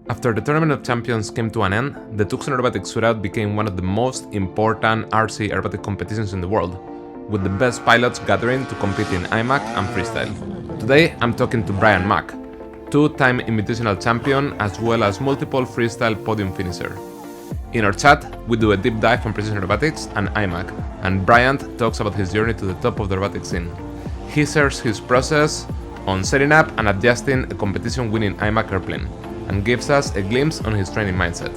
After the Tournament of Champions came to an end, the Tucson Aerobatic Shootout became one of the most important RC aerobatic competitions in the world, with the best pilots gathering to compete in IMAC and Freestyle. Today, I'm talking to Bryant Mack, two-time Invitational champion as well as multiple Freestyle podium finisher. In our chat, we do a deep dive on precision aerobatics and IMAC, and Bryant talks about his journey to the top of the aerobatic scene. He shares his process on setting up and adjusting a competition-winning IMAC airplane, and gives us a glimpse on his training mindset.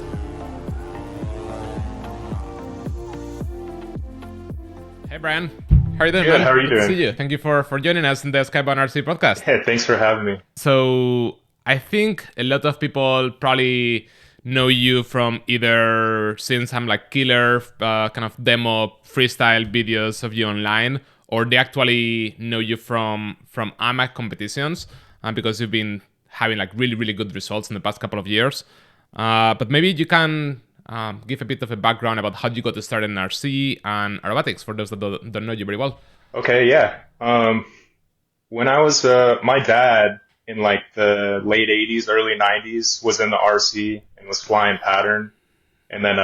Hey Brian, how are you doing? Good, man? how are you Good doing? to see you. Thank you for joining us in the Skybound RC podcast. Hey, thanks for having me. So I think a lot of people probably know you from either seeing some like killer kind of demo freestyle videos of you online, or they actually know you from IMAC competitions because you've been having like really good results in the past couple of years. But maybe you can give a bit of a background about how you got started in RC and aerobatics for those that don't know you very well. Okay, yeah. When I was my dad in like the late 80s, early 90s was in the RC and was flying pattern. And then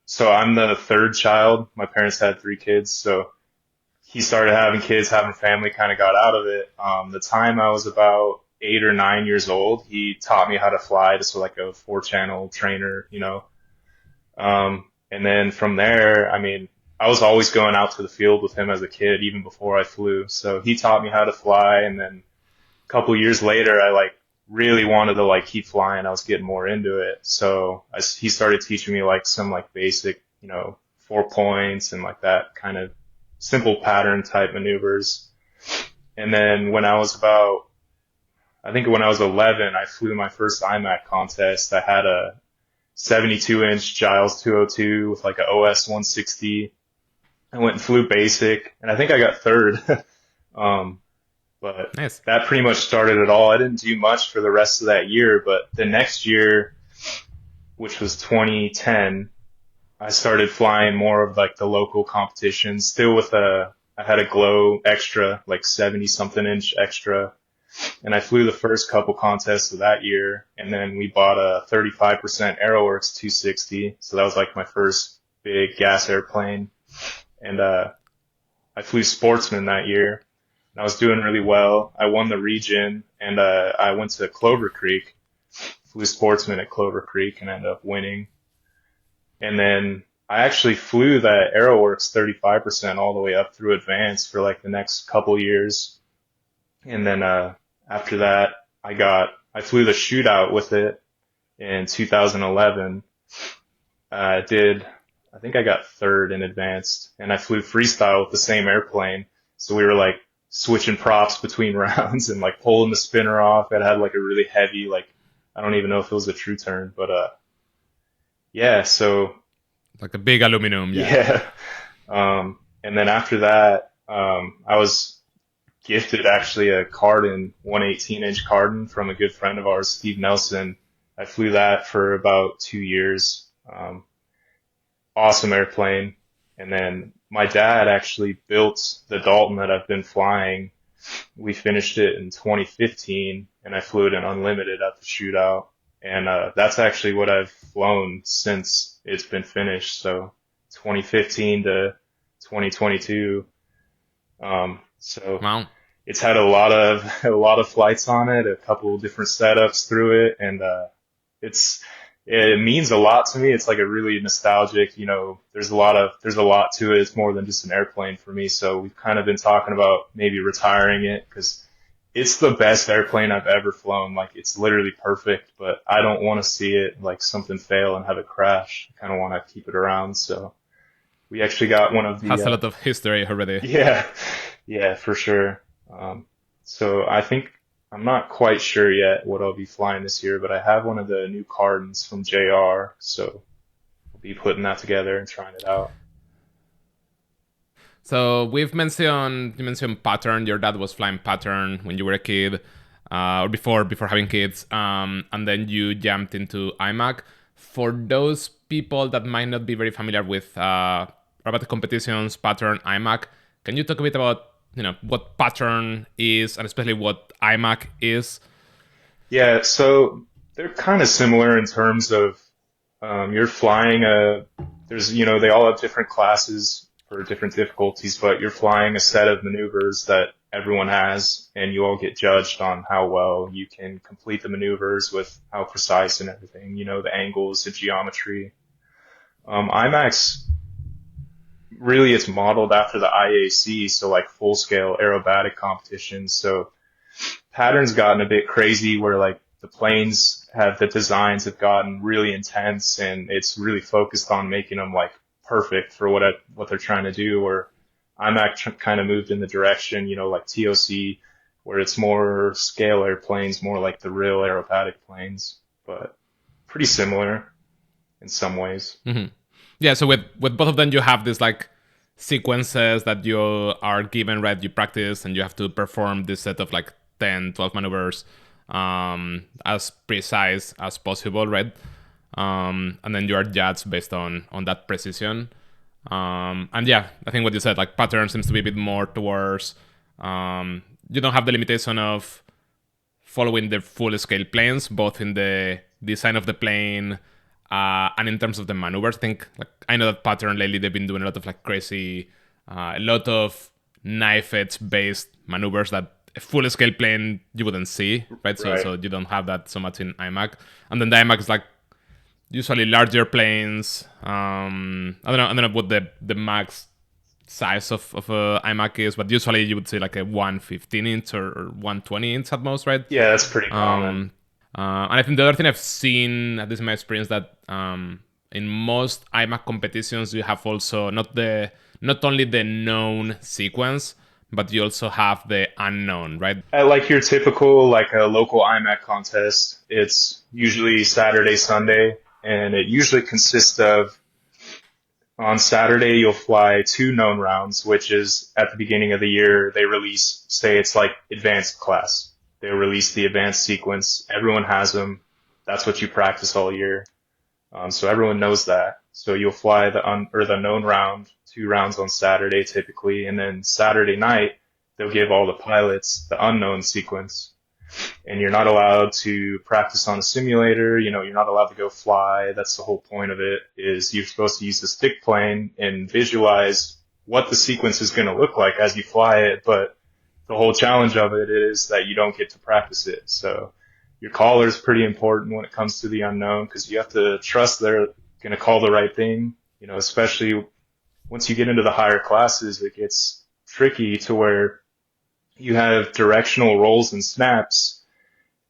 so I'm the third child. My parents had three kids, so he started having kids, having family, kind of got out of it. The time I was about 8 or 9 years old, he taught me how to fly, just like a four-channel trainer. And then from there, I mean, I was always going out to the field with him as a kid, even before I flew. So he taught me how to fly. And then a couple years later, I like really wanted to like keep flying. I was getting more into it. So he started teaching me like some like basic, 4 points and like that kind of simple pattern type maneuvers. And then I think when I was 11, I flew my first IMAC contest. I had a 72-inch Giles 202 with like a OS 160. I went and flew basic, and I think I got third. But Nice. that pretty much started it all. I didn't do much for the rest of that year, but the next year, which was 2010, I started flying more of like the local competitions, still with I had a Glow extra, like 70 something inch extra. And I flew the first couple contests of that year, and then we bought a 35% Aeroworks 260. So that was like my first big gas airplane. And I flew Sportsman that year, and I was doing really well. I won the region, and I went to Clover Creek, flew Sportsman at Clover Creek, and ended up winning. And then I actually flew that Aeroworks 35% all the way up through advanced for like the next couple years. And then after that, I flew the shootout with it in 2011. I think I got third in advanced, and I flew freestyle with the same airplane. So we were like switching props between rounds and like pulling the spinner off. It had like a really heavy, like, I don't even know if it was a true turn, but yeah, so Like a big aluminum, yeah. yeah. And then after that, I was gifted actually a Cardin, 118-inch Cardin from a good friend of ours, Steve Nelson. I flew that for about 2 years. Awesome airplane. And then my dad actually built the Dalton that I've been flying. We finished it in 2015, and I flew it in unlimited at the shootout. And that's actually what I've flown since it's been finished. So 2015 to 2022. So Wow. it's had a lot of flights on it, a couple of different setups through it, and it means a lot to me. It's like a really nostalgic, there's a lot to it. It's more than just an airplane for me. So we've kind of been talking about maybe retiring it because it's the best airplane I've ever flown. Like, it's literally perfect, but I don't want to see it like something fail and have it crash. I kind of want to keep it around. So we actually got one of Has a the lot of history already. yeah, yeah, for sure. So I think I'm not quite sure yet what I'll be flying this year, but I have one of the new Cardins from JR, so I'll be putting that together and trying it out. So you mentioned pattern. Your dad was flying pattern when you were a kid, or before having kids, and then you jumped into IMAC. For those people that might not be very familiar with robotic competitions, pattern, IMAC, can you talk a bit about what pattern is and especially what IMAC is? Yeah, so they're kind of similar in terms of you're flying there's, they all have different classes for different difficulties, but you're flying a set of maneuvers that everyone has, and you all get judged on how well you can complete the maneuvers with how precise and everything, the angles, the geometry. IMAX, really it's modeled after the IAC, so like full scale aerobatic competitions. So pattern's gotten a bit crazy where like the designs have gotten really intense, and it's really focused on making them like perfect for what they're trying to do. Or IMAC kind of moved in the direction, like TOC, where it's more scale airplanes, more like the real aerobatic planes, but pretty similar in some ways. Mm-hmm. Yeah, so with both of them, you have these like sequences that you are given, right? You practice and you have to perform this set of like 10, 12 maneuvers as precise as possible, right? And then you are judged based on that precision. And yeah, I think what you said, like pattern seems to be a bit more towards you don't have the limitation of following the full scale planes, both in the design of the plane and in terms of the maneuvers. I think like I know that pattern lately they've been doing a lot of like crazy, a lot of knife edge based maneuvers that a full scale plane you wouldn't see, right? So you don't have that so much in IMAC, and then the IMAC is like usually larger planes. I don't know what the max size of a IMAC is, but usually you would say like a 115 inch or 120 inch at most, right? Yeah, that's pretty common. And I think the other thing I've seen, at least in my experience, that in most IMAC competitions you have also not only the known sequence, but you also have the unknown, right? At like your typical like a local IMAC contest, it's usually Saturday, Sunday, and it usually consists of on Saturday you'll fly 2 known rounds, which is at the beginning of the year they release, say it's like advanced class. They release the advanced sequence. Everyone has them. That's what you practice all year. So everyone knows that. So you'll fly the known round, 2 rounds on Saturday typically, and then Saturday night they'll give all the pilots the unknown sequence. And you're not allowed to practice on a simulator. You're not allowed to go fly. That's the whole point of it, is you're supposed to use the stick plane and visualize what the sequence is going to look like as you fly it. But the whole challenge of it is that you don't get to practice it. So your caller is pretty important when it comes to the unknown, because you have to trust they're going to call the right thing. Especially once you get into the higher classes, it gets tricky to where you have directional rolls and snaps,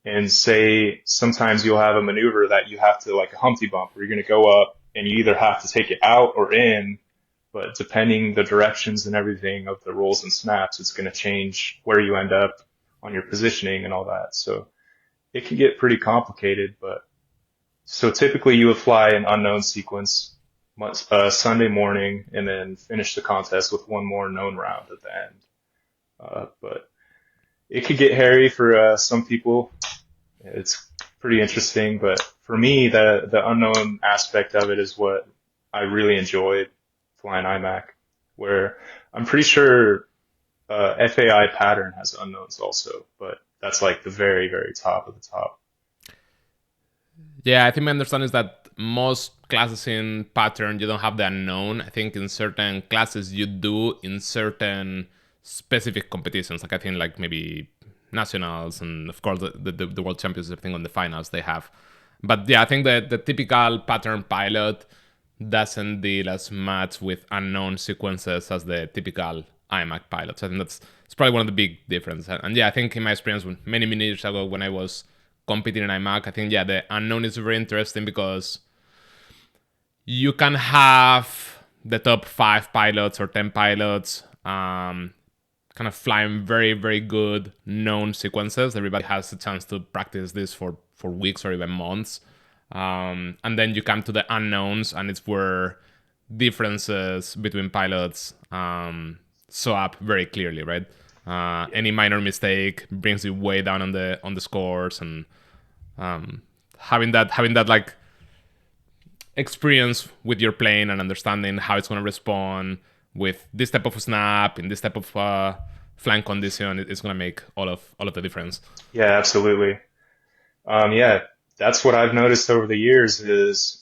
and say sometimes you'll have a maneuver that you have to, like a Humpty bump, where you're going to go up and you either have to take it out or in, but depending the directions and everything of the rolls and snaps, it's going to change where you end up on your positioning and all that. So it can get pretty complicated, but so typically you would fly an unknown sequence Sunday morning and then finish the contest with one more known round at the end. But it could get hairy for some people. It's pretty interesting, but for me, the unknown aspect of it is what I really enjoyed flying IMAC, where I'm pretty sure FAI pattern has unknowns also, but that's like the very, very top of the top. Yeah, I think my understanding is that most classes in pattern, you don't have the unknown. I think in certain classes you do in certain specific competitions. Like I think like maybe nationals and of course the world champions, everything on the finals they have. But yeah, I think that the typical pattern pilot doesn't deal as much with unknown sequences as the typical IMAC pilot. So I think it's probably one of the big differences. And yeah, I think in my experience many years ago when I was competing in IMAC, I think yeah, the unknown is very interesting because you can have the top 5 pilots or 10 pilots kind of flying very, very good known sequences. Everybody has a chance to practice this for weeks or even months. And then you come to the unknowns, and it's where differences between pilots show up very clearly, right? Any minor mistake brings you way down on the scores, and having that like experience with your plane and understanding how it's going to respond with this type of snap in this type of flying condition, it's going to make all of the difference. Yeah, absolutely. Yeah, that's what I've noticed over the years is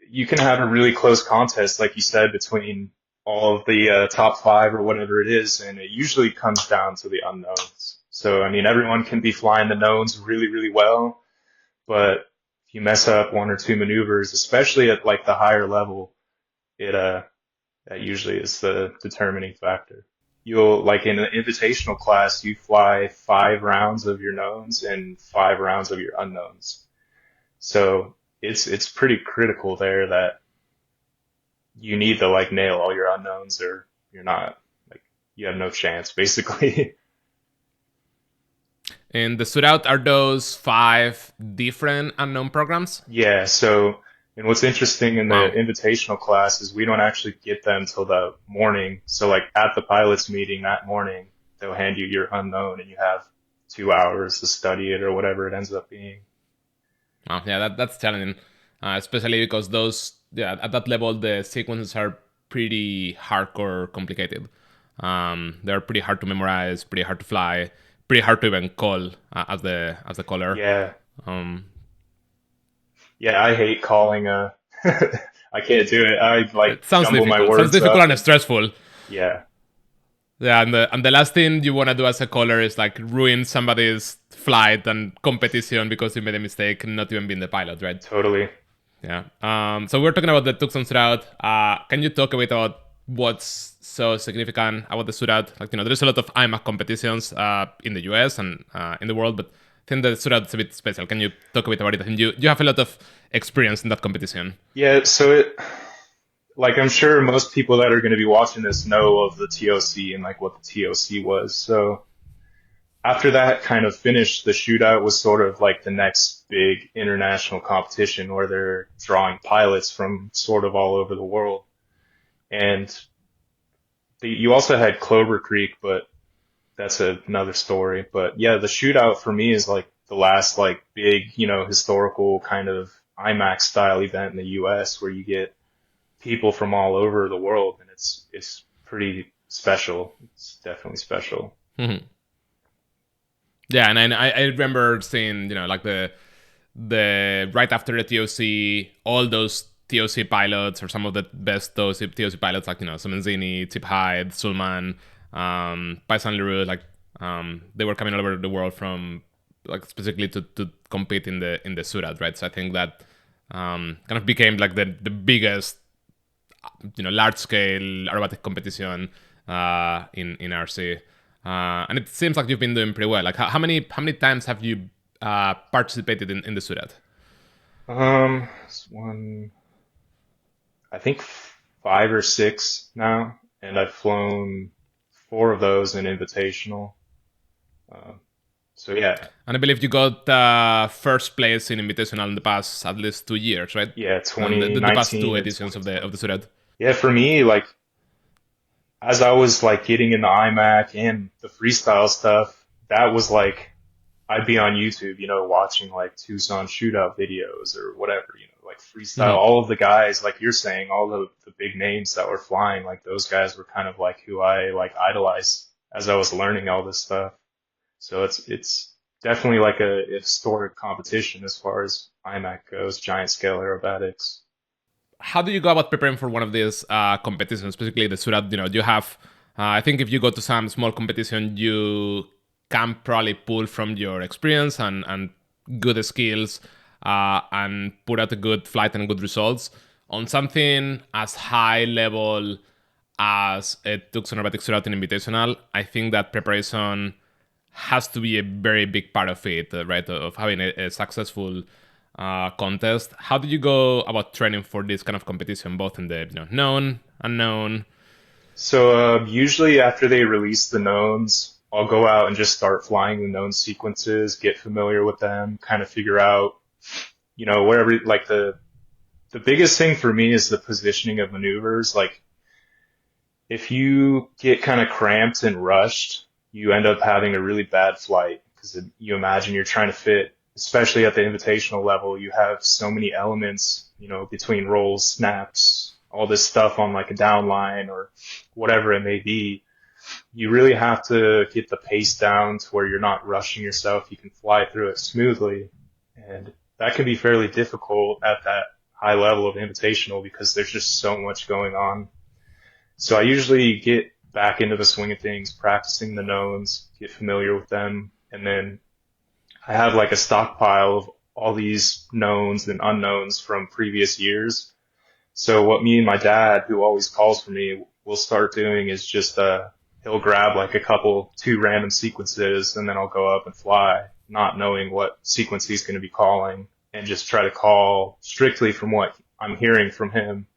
you can have a really close contest, like you said, between all of the top five or whatever it is, and it usually comes down to the unknowns. So, I mean, everyone can be flying the knowns really, really well, but if you mess up one or two maneuvers, especially at like the higher level, it that usually is the determining factor. You'll like in an invitational class, you fly 5 rounds of your knowns and 5 rounds of your unknowns. So it's pretty critical there that you need to like nail all your unknowns or you're not like you have no chance basically. In the shootout, are those 5 different unknown programs? Yeah, so and what's interesting in the Wow. invitational class is we don't actually get them till the morning. So like at the pilots meeting that morning, they'll hand you your unknown and you have 2 hours to study it or whatever it ends up being. Oh, yeah, that's challenging, especially because those, yeah, at that level the sequences are pretty hardcore complicated. They're pretty hard to memorize, pretty hard to fly, pretty hard to even call as the caller. Yeah, Um, yeah, I hate calling I can't do it. I like it sounds jumble my difficult. Sounds words difficult up and and stressful. yeah, Yeah, and the last thing you want to do as a caller is like ruin somebody's flight and competition because you made a mistake, not even being the pilot, right? totally. Yeah. So we're talking about the Tucson shootout. Can you talk a bit about what's so significant about the shootout? Like, there's a lot of IMAC competitions in the US and in the world, but I think the shootout is a bit special. Can you talk a bit about it? And you have a lot of experience in that competition. Yeah, so it like I'm sure most people that are going to be watching this know of the TOC and like what the TOC was. So after that kind of finished, the shootout was sort of like the next big international competition where they're drawing pilots from sort of all over the world. And you also had Clover Creek, but that's another story. But yeah, the shootout for me is like the last like big, historical kind of IMAX style event in the US where you get people from all over the world and it's pretty special. It's definitely special. Mhm. Yeah, and I remember seeing, like the right after the TOC, all those TOC pilots or some of the best TOC pilots, like Somenzini, Tip Hyde, Sulman, Paisan Leroux, like they were coming all over the world from like specifically to compete in the shootout, right? So I think that kind of became like the biggest large scale aerobatic competition in RC. And it seems like you've been doing pretty well. Like how many times have you participated in the shootout? It's one, I think 5 or 6 now, and I've flown 4 of those in Invitational. Uh, so yeah, And I believe you got first place in Invitational in the past at least 2 years, right? yeah, And the past two 2019 and editions of the 2020. shootout. Yeah, for me, like as I was like getting into IMAC and the freestyle stuff, that was like I'd be on YouTube, watching like Tucson shootout videos or whatever, like freestyle. Mhm. All of the guys, like you're saying, all the big names that were flying, like those guys were kind of like who I like idolized as I was learning all this stuff. So it's definitely like a historic competition as far as IMAC goes, giant scale aerobatics. How do you go about preparing for one of these competitions, specifically the shootout? You have, I think if you go to some small competition, you can probably pull from your experience and good skills and put out a good flight and good results on something as high level as a Tucson Aerobatic Shootout and Invitational. I think that preparation has to be a very big part of it, right? Of having a successful contest. How do you go about training for this kind of competition, both in the known, unknown? So usually after they release the knowns, I'll go out and just start flying the known sequences, get familiar with them, kind of figure out, wherever like the biggest thing for me is the positioning of maneuvers. Like if you get kind of cramped and rushed, you end up having a really bad flight because you imagine you're trying to fit, especially at the invitational level, you have so many elements, between rolls, snaps, all this stuff on like a down line or whatever it may be. You really have to get the pace down to where you're not rushing yourself. You can fly through it smoothly. And that can be fairly difficult at that high level of invitational because there's just so much going on. So I usually get back into the swing of things, practicing the knowns, get familiar with them, and then I have like a stockpile of all these knowns and unknowns from previous years. So what me and my dad, who always calls for me, will start doing is just he'll grab like two random sequences, and then I'll go up and fly, not knowing what sequence he's going to be calling, and just try to call strictly from what I'm hearing from him.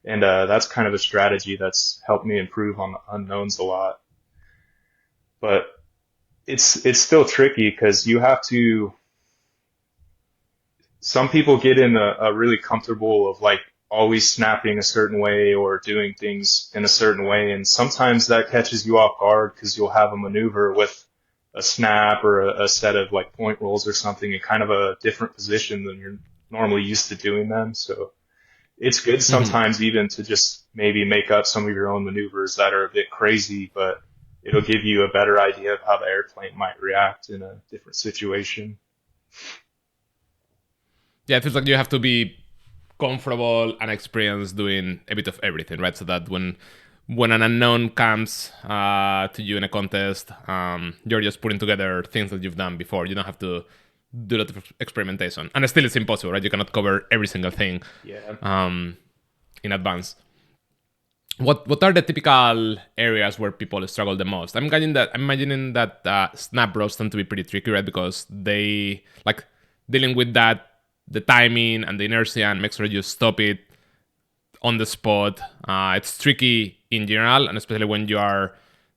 And that's kind of a strategy that's helped me improve on the unknowns a lot. But it's still tricky because you have to. Some people get in a really comfortable of like always snapping a certain way or doing things in a certain way, and sometimes that catches you off guard because you'll have a maneuver with a snap or a set of like point rolls or something in kind of a different position than you're normally used to doing them. So it's good sometimes even to just maybe make up some of your own maneuvers that are a bit crazy, but it'll give you a better idea of how the airplane might react in a different situation. Yeah, it feels like you have to be comfortable and experienced doing a bit of everything, right? So that when an unknown comes to you in a contest, you're just putting together things that you've done before. You don't have to do a lot of experimentation. And still, it's impossible, right? You cannot cover every single thing Yeah. in advance. What are the typical areas where people struggle the most? I'm imagining that snap rows tend to be pretty tricky, right? Because they like dealing with that, the timing and the inertia, and make sure you stop it on the spot. It's tricky in general, and especially when you are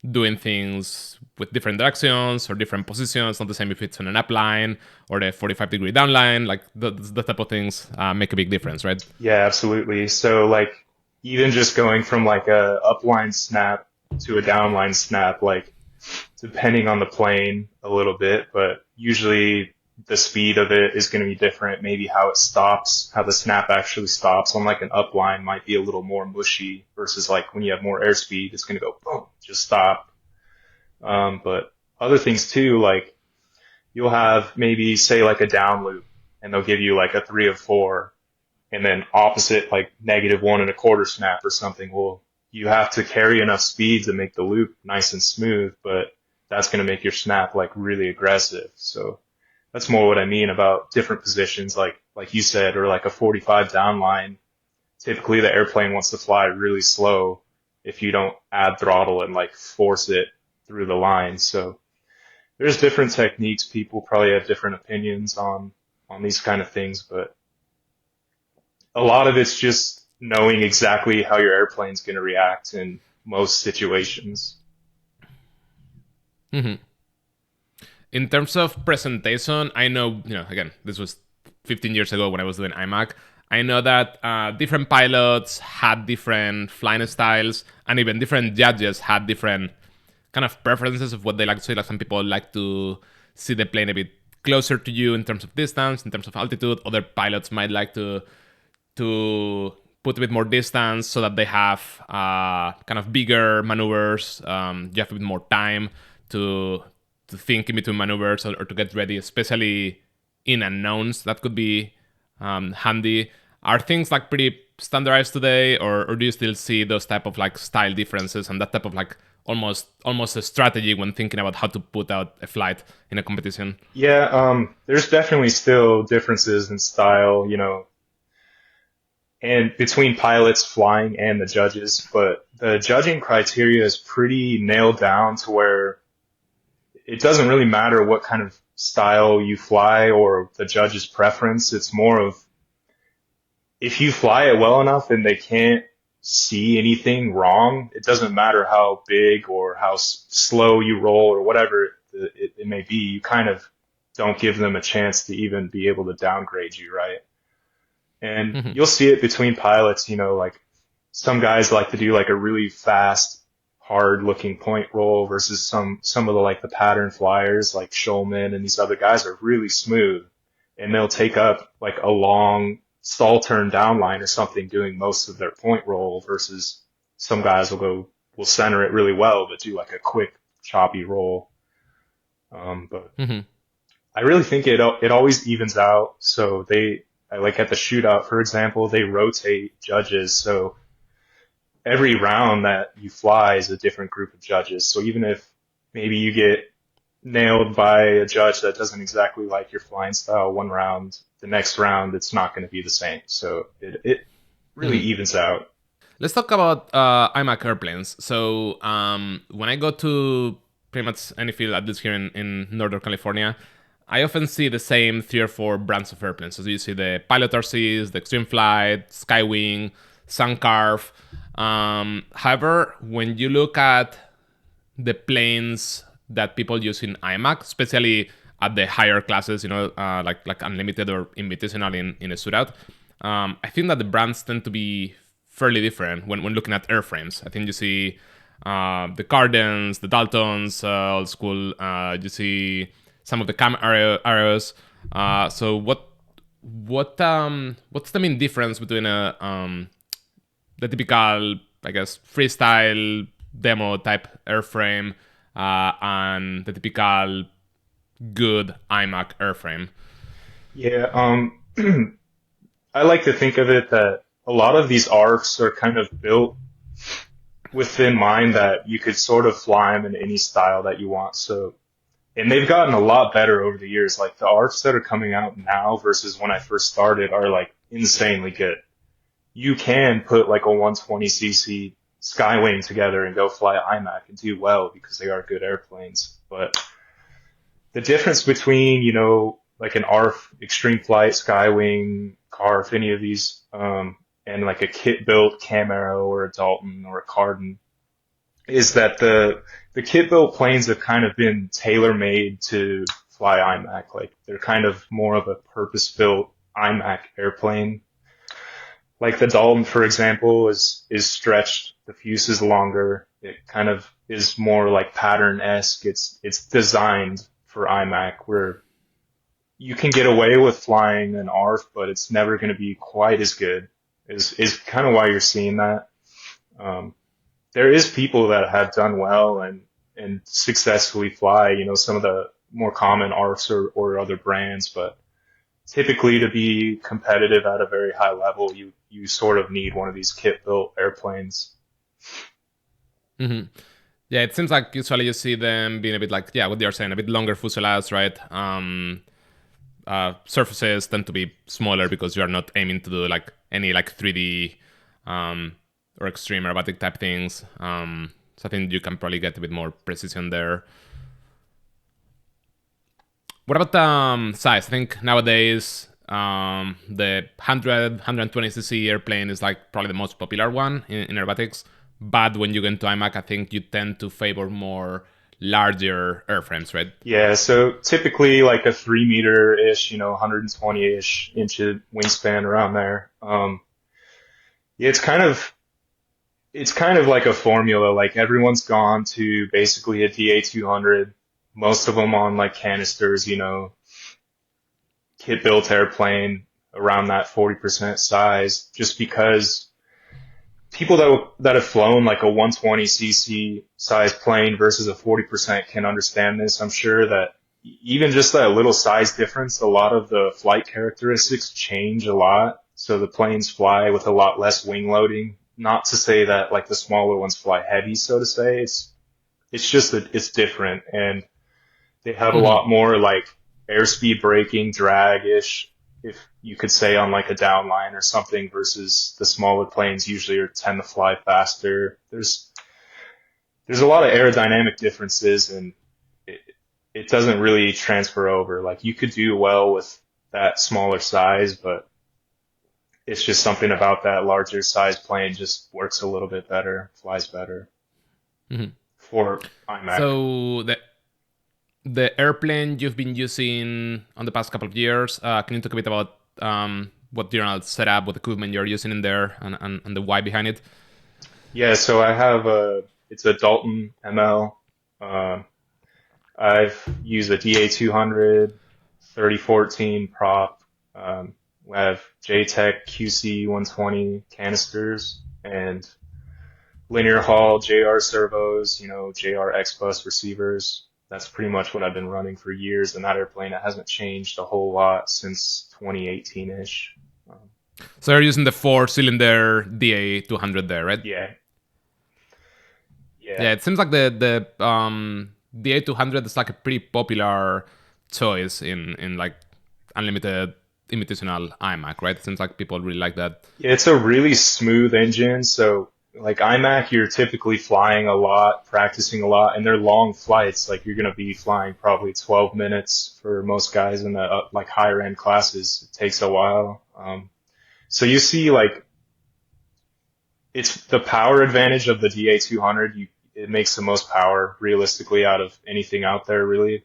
doing things with different directions or different positions. Not the same if it's on an up line or the 45-degree down line. Like the type of things make a big difference, right? Yeah, absolutely. So like even just going from like a upline snap to a downline snap, like depending on the plane a little bit, but usually the speed of it is going to be different. Maybe how it stops, how the snap actually stops on like an upline might be a little more mushy versus like when you have more airspeed, it's going to go boom, just stop. But other things too, like you'll have maybe say like a down loop and they'll give you like a 3 of 4 and then opposite like -1 1/4 snap or something. Well, you have to carry enough speed to make the loop nice and smooth, but that's going to make your snap like really aggressive. So that's more what I mean about different positions, like you said, or like a 45 down line. Typically, the airplane wants to fly really slow if you don't add throttle and like force it through the line. So there's different techniques. People probably have different opinions on these kind of things, but a lot of it's just knowing exactly how your airplane's going to react in most situations. In terms of presentation, I know, again, this was 15 years ago when I was doing IMAC. I know that different pilots had different flying styles, and even different judges had different kind of preferences of what they like to see. Like some people like to see the plane a bit closer to you in terms of distance, in terms of altitude. Other pilots might like to put a bit more distance so that they have kind of bigger maneuvers. You have a bit more time to think in between maneuvers or to get ready, especially in unknowns. That could be handy. Are things like pretty standardized today, or do you still see those type of like style differences and that type of like almost a strategy when thinking about how to put out a flight in a competition? Yeah, there's definitely still differences in style, and between pilots flying and the judges, but the judging criteria is pretty nailed down to where it doesn't really matter what kind of style you fly or the judge's preference. It's more of if you fly it well enough and they can't see anything wrong, it doesn't matter how big or how slow you roll or whatever it may be. You kind of don't give them a chance to even be able to downgrade you, right? And you'll see it between pilots, like some guys like to do like a really fast, hard looking point roll versus some of the like the pattern flyers like Schulman and these other guys are really smooth and they'll take up like a long stall turn down line or something doing most of their point roll versus some guys will center it really well but do like a quick choppy roll. But I really think it always evens out. So like at the shootout, for example, they rotate judges. So every round that you fly is a different group of judges. So even if maybe you get nailed by a judge that doesn't exactly like your flying style one round, the next round it's not going to be the same. So it really Mhm. evens out. Let's talk about IMAC airplanes. So when I go to pretty much any field, at least here in Northern California, I often see the same 3 or 4 brands of airplanes. So you see the Pilot RCs, the Extreme Flight, Skywing, Suncarf. However, when you look at the planes that people use in IMAC, especially at the higher classes, like Unlimited or Invitational in a shootout. I think that the brands tend to be fairly different when looking at airframes. I think you see the Cardens, the Daltons, old school. You see some of the Cam arrows. So what's the main difference between the typical, I guess, freestyle demo type airframe and the typical good IMAC airframe? Yeah, I like to think of it that a lot of these ARFs are kind of built within mind that you could sort of fly them in any style that you want. So, and they've gotten a lot better over the years. Like the ARFs that are coming out now versus when I first started are like insanely good. You can put like a 120cc Skywing together and go fly IMAC and do well because they are good airplanes. But the difference between, like an ARF, Extreme Flight, Skywing, CARF, any of these, and like a kit built Camaro or a Dalton or a Carden is that the kit built planes have kind of been tailor made to fly IMAC. Like they're kind of more of a purpose built IMAC airplane. Like the Dalton, for example, is stretched. The fuse is longer. It kind of is more like pattern-esque. It's designed for IMAC where you can get away with flying an ARF, but it's never going to be quite as good. Is kind of why you're seeing that. Um, there is people that have done well and successfully fly, some of the more common ARFs or other brands, but typically to be competitive at a very high level, you sort of need one of these kit built airplanes. Hmm. Yeah, it seems like usually you see them being a bit like, yeah, what you're saying, a bit longer fuselages, right? Surfaces tend to be smaller because you are not aiming to do like any like 3D or extreme aerobatic type things. So I think you can probably get a bit more precision there. What about size? I think nowadays the 120cc airplane is like probably the most popular one in aerobatics. But when you get into IMAC, I think you tend to favor more larger airframes, right? Yeah, so typically like a 3 meter ish, 120-ish inch wingspan around there. Yeah, it's kind of like a formula. Like everyone's gone to basically a DA 200, most of them on like canisters, kit built airplane around that 40% size, just because people that have flown like a 120cc size plane versus a 40% can understand this. I'm sure that even just that little size difference, a lot of the flight characteristics change a lot. So the planes fly with a lot less wing loading. Not to say that like the smaller ones fly heavy, so to say. It's just that it's different, and they have a Mm-hmm. lot more like airspeed braking, drag-ish, if you could say, on like a downline or something, versus the smaller planes usually tend to fly faster. There's a lot of aerodynamic differences, and it, it doesn't really transfer over. Like you could do well with that smaller size, but it's just something about that larger size plane just works a little bit better, flies better Mm-hmm. for IMAC. So the airplane you've been using on the past couple of years, can you talk a bit about what general setup, what equipment you're using in there, and the why behind it? Yeah, so it's a Dalton ML. Uh, I've used a DA200, 3014 prop. I have JTEC QC 120 canisters and linear haul JR servos, JR X bus receivers. that's pretty much what I've been running for years. And that airplane, it hasn't changed a whole lot since 2018-ish. So you're using the 4-cylinder DA200 there, right? Yeah. Yeah. Yeah, it seems like the DA200 is like a pretty popular choice in like unlimited invitational IMAC, right? It seems like people really like that. Yeah, it's a really smooth engine. So like IMAC, you're typically flying a lot, practicing a lot, and they're long flights. Like you're going to be flying probably 12 minutes for most guys in the like higher end classes. It takes a while. So you see like it's the power advantage of the DA200. It makes the most power realistically out of anything out there really.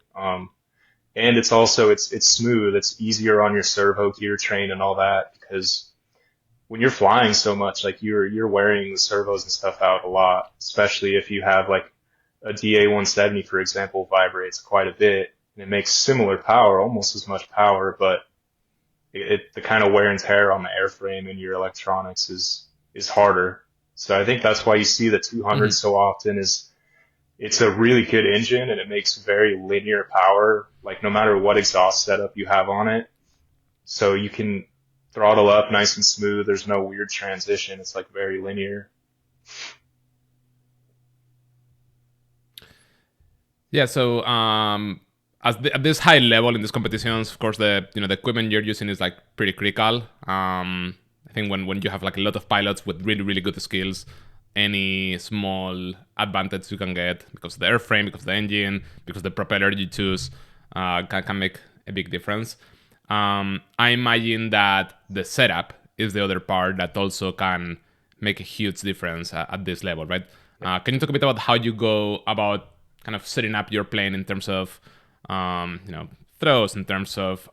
And it's also, it's smooth. It's easier on your servo gear train and all that because when you're flying so much, like you're wearing the servos and stuff out a lot, especially if you have like a DA170, for example, vibrates quite a bit and it makes similar power, almost as much power, but the kind of wear and tear on the airframe and your electronics is harder. So I think that's why you see the 200 so often is it's a really good engine and it makes very linear power, like no matter what exhaust setup you have on it. So you can throttle up nice and smooth. There's no weird transition. It's like very linear. Yeah, so at this high level in these competitions, of course, the equipment you're using is like pretty critical. I think when you have like a lot of pilots with really really good skills, any small advantage you can get because of the airframe, because of the engine, because of the propeller you choose can make a big difference. I imagine that the setup is the other part that also can make a huge difference at this level, right? Can you talk a bit about how you go about kind of setting up your plane in terms of throws, in terms of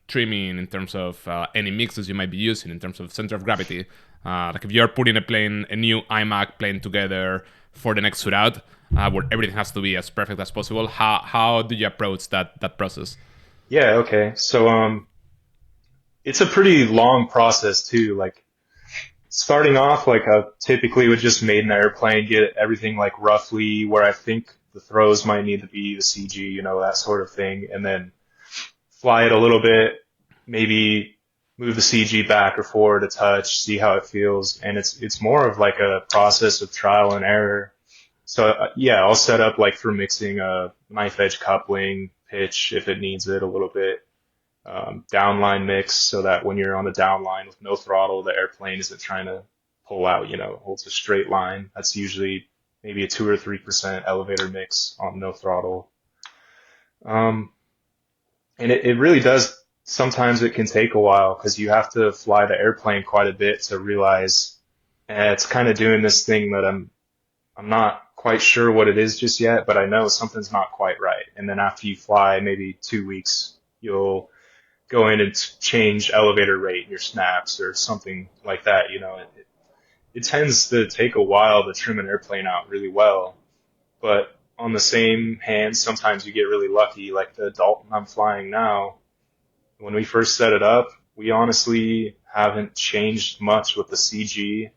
trimming, in terms of any mixes you might be using, in terms of center of gravity? Like if you're putting a new IMAC plane together for the next shootout, where everything has to be as perfect as possible, how do you approach that process? Yeah, okay. So it's a pretty long process too. Like starting off, like I typically would just made an airplane, get everything like roughly where I think the throws might need to be, the CG, that sort of thing, and then fly it a little bit, maybe move the CG back or forward a touch, see how it feels, and it's more of like a process of trial and error. So yeah, I'll set up like for mixing a knife edge coupling, pitch if it needs it a little bit, downline mix so that when you're on the downline with no throttle, the airplane isn't trying to pull out, holds a straight line. That's usually maybe a 2 or 3% elevator mix on no throttle. And it really does, sometimes it can take a while because you have to fly the airplane quite a bit to realize it's kind of doing this thing that I'm not quite sure what it is just yet, but I know something's not quite right. And then after you fly maybe 2 weeks, you'll go in and change elevator rate in your snaps or something like that. It tends to take a while to trim an airplane out really well. But on the same hand, sometimes you get really lucky. Like the Dalton I'm flying now, when we first set it up, we honestly haven't changed much with the CG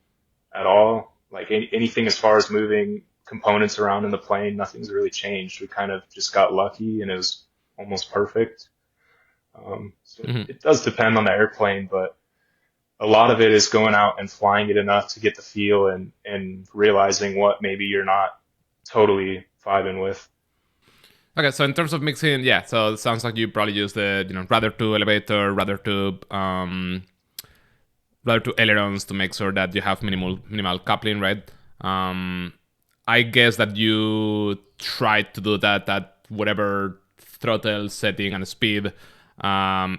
at all. Like anything as far as moving components around in the plane, nothing's really changed. We kind of just got lucky and it was almost perfect. So it does depend on the airplane, but a lot of it is going out and flying it enough to get the feel and realizing what maybe you're not totally vibing with. Okay, so in terms of mixing, yeah, so it sounds like you probably use the rudder to elevator, rudder to ailerons to make sure that you have minimal coupling, right? I guess that you try to do that at whatever throttle setting and speed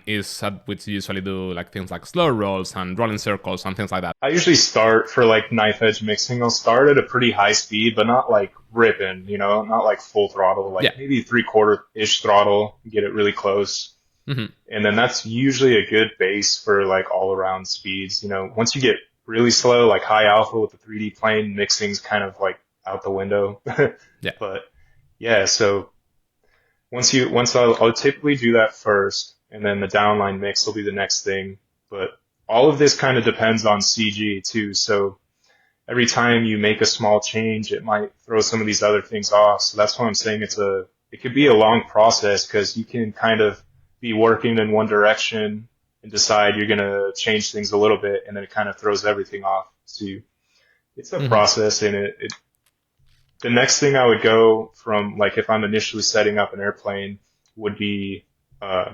is at which you usually do like things like slow rolls and rolling circles and things like that. I usually start for like knife edge mixing. I'll start at a pretty high speed, but not like ripping, not like full throttle, like maybe 3/4-ish throttle, get it really close. And then that's usually a good base for like all around speeds. Once you get really slow, like high alpha with the 3D plane, mixing's kind of like out the window. Yeah. But yeah, so once I'll typically do that first, and then the downline mix will be the next thing. But all of this kind of depends on CG too. So every time you make a small change, it might throw some of these other things off. So that's why I'm saying it's a it could be a long process because you can kind of be working in one direction and decide you're going to change things a little bit, and then it kind of throws everything off. So it's a Hmm. process, and the next thing I would go from, like if I'm initially setting up an airplane, would be uh,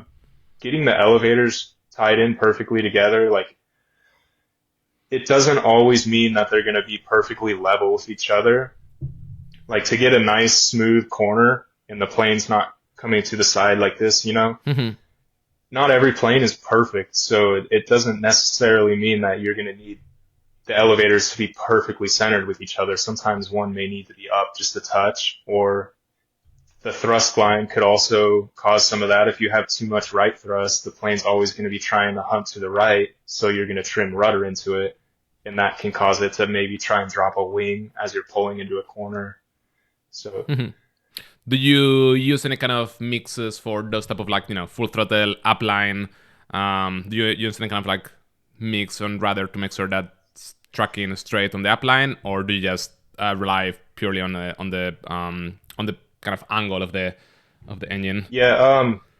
getting the elevators tied in perfectly together. Like it doesn't always mean that they're going to be perfectly level with each other. Like to get a nice smooth corner and the plane's not coming to the side like this, Hmm. not every plane is perfect. So it doesn't necessarily mean that you're going to need the elevators to be perfectly centered with each other. Sometimes one may need to be up just a touch, or the thrust line could also cause some of that. If you have too much right thrust, the plane's always going to be trying to hunt to the right, so you're going to trim rudder into it, and that can cause it to maybe try and drop a wing as you're pulling into a corner. So Hmm. Do you use any kind of mixes for those type of like full throttle upline? Do you use any kind of like mix on rudder to make sure that it's tracking straight on the upline, or do you just rely purely on the kind of angle of the engine? yeah,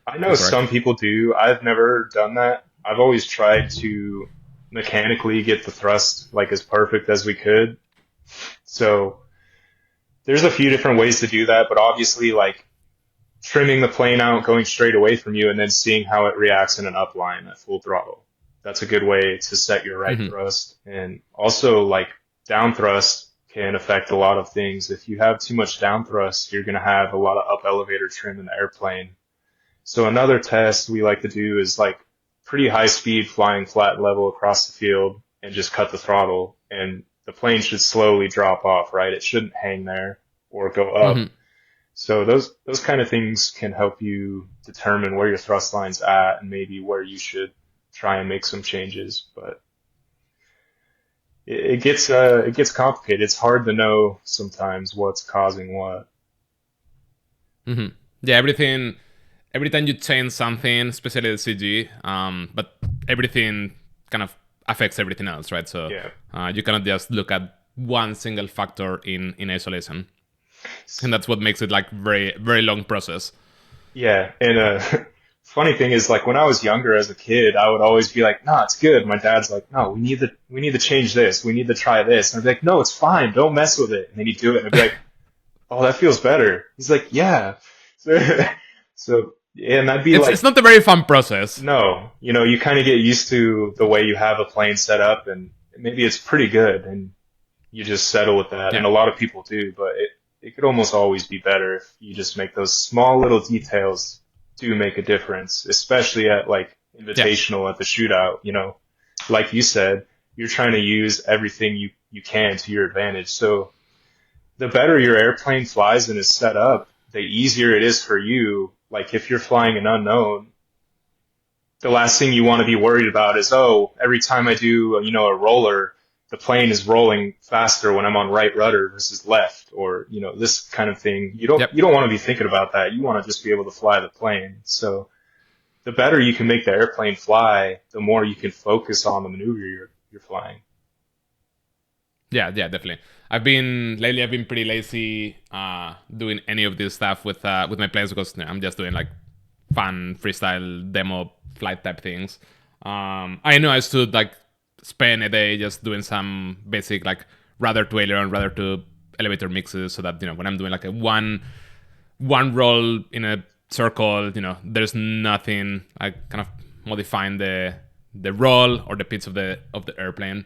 I Is know that correct? some people do. I've never done that. I've always tried to mechanically get the thrust like as perfect as we could. So there's a few different ways to do that, but obviously like trimming the plane out, going straight away from you, and then seeing how it reacts in an upline at full throttle. That's a good way to set your right Hmm. thrust. And also like down thrust can affect a lot of things. If you have too much down thrust, you're going to have a lot of up elevator trim in the airplane. So another test we like to do is like pretty high speed flying flat level across the field and just cut the throttle, and the plane should slowly drop off, right? It shouldn't hang there or go up. Hmm. So those kind of things can help you determine where your thrust line's at and maybe where you should try and make some changes. But it gets complicated. It's hard to know sometimes what's causing what. Hmm. Yeah, everything. Every time you change something, especially the CG, but everything kind of affects everything else, right? So Yeah. you cannot just look at one single factor in isolation, and that's what makes it like very long process. Yeah, and funny thing is, like when I was younger as a kid, I would always be like, "No, it's good." My dad's like, "No, we need to change this. We need to try this." And I'd be like, "No, it's fine. Don't mess with it." And then he'd do it, and I'd be like, "Oh, that feels better." He's like, "Yeah." So, and I'd be It's like, not a very fun process. "No, you kind of get used to the way you have a plane set up, and maybe it's pretty good, and you just settle with that." And Yeah. a lot of people do, but it could almost always be better if you just make those small little details do make a difference, especially at like Yeah. Invitational at the shootout. Like you said, you're trying to use everything you can to your advantage. So the better your airplane flies and is set up, the easier it is for you. Like if you're flying an unknown, the last thing you want to be worried about is, oh, every time I do, a roller, the plane is rolling faster when I'm on right rudder versus left, or, this kind of thing. You don't, Yep. you don't want to be thinking about that. You want to just be able to fly the plane. So the better you can make the airplane fly, the more you can focus on the maneuver you're flying. Yeah, yeah, definitely. I've been pretty lazy doing any of this stuff with my planes because I'm just doing like fun freestyle demo flight type things. I know I should like spend a day just doing some basic like rudder to aileron, rudder to elevator mixes, so that when I'm doing like a one roll in a circle, there's nothing like kind of modifying the roll or the pitch of the airplane.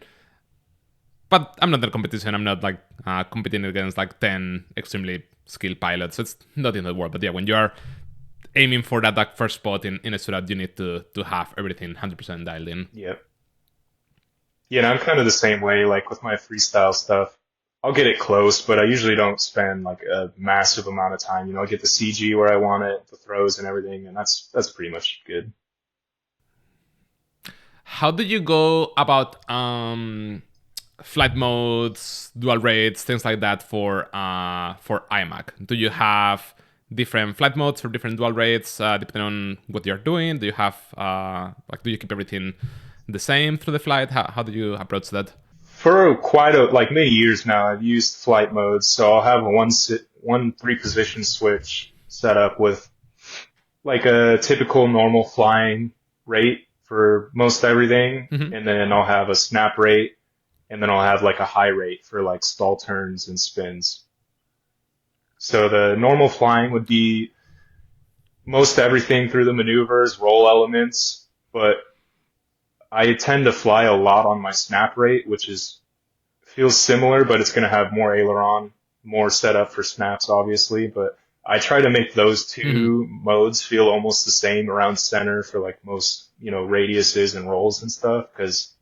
But I'm not in a competition. I'm not like competing against like 10 extremely skilled pilots. So it's not in the world. But yeah, when you are aiming for that like first spot in a shootout, you need to have everything 100% dialed in. Yep. Yeah, and I'm kind of the same way, like with my freestyle stuff. I'll get it close, but I usually don't spend like a massive amount of time. I get the CG where I want it, the throws and everything, and that's pretty much good. How do you go about flight modes, dual rates, things like that for IMAC? Do you have different flight modes for different dual rates depending on what you're doing? Do you have like do you keep everything the same through the flight? How do you approach that? For quite many years now, I've used flight modes, so I'll have a one three position switch setup with like a typical normal flying rate for most everything, Hmm. and then I'll have a snap rate, and then I'll have like a high rate for like stall turns and spins. So the normal flying would be most everything through the maneuvers, roll elements, but I tend to fly a lot on my snap rate, which is feels similar, but it's going to have more aileron, more setup for snaps, obviously. But I try to make those Hmm. two modes feel almost the same around center for like most, radiuses and rolls and stuff. Because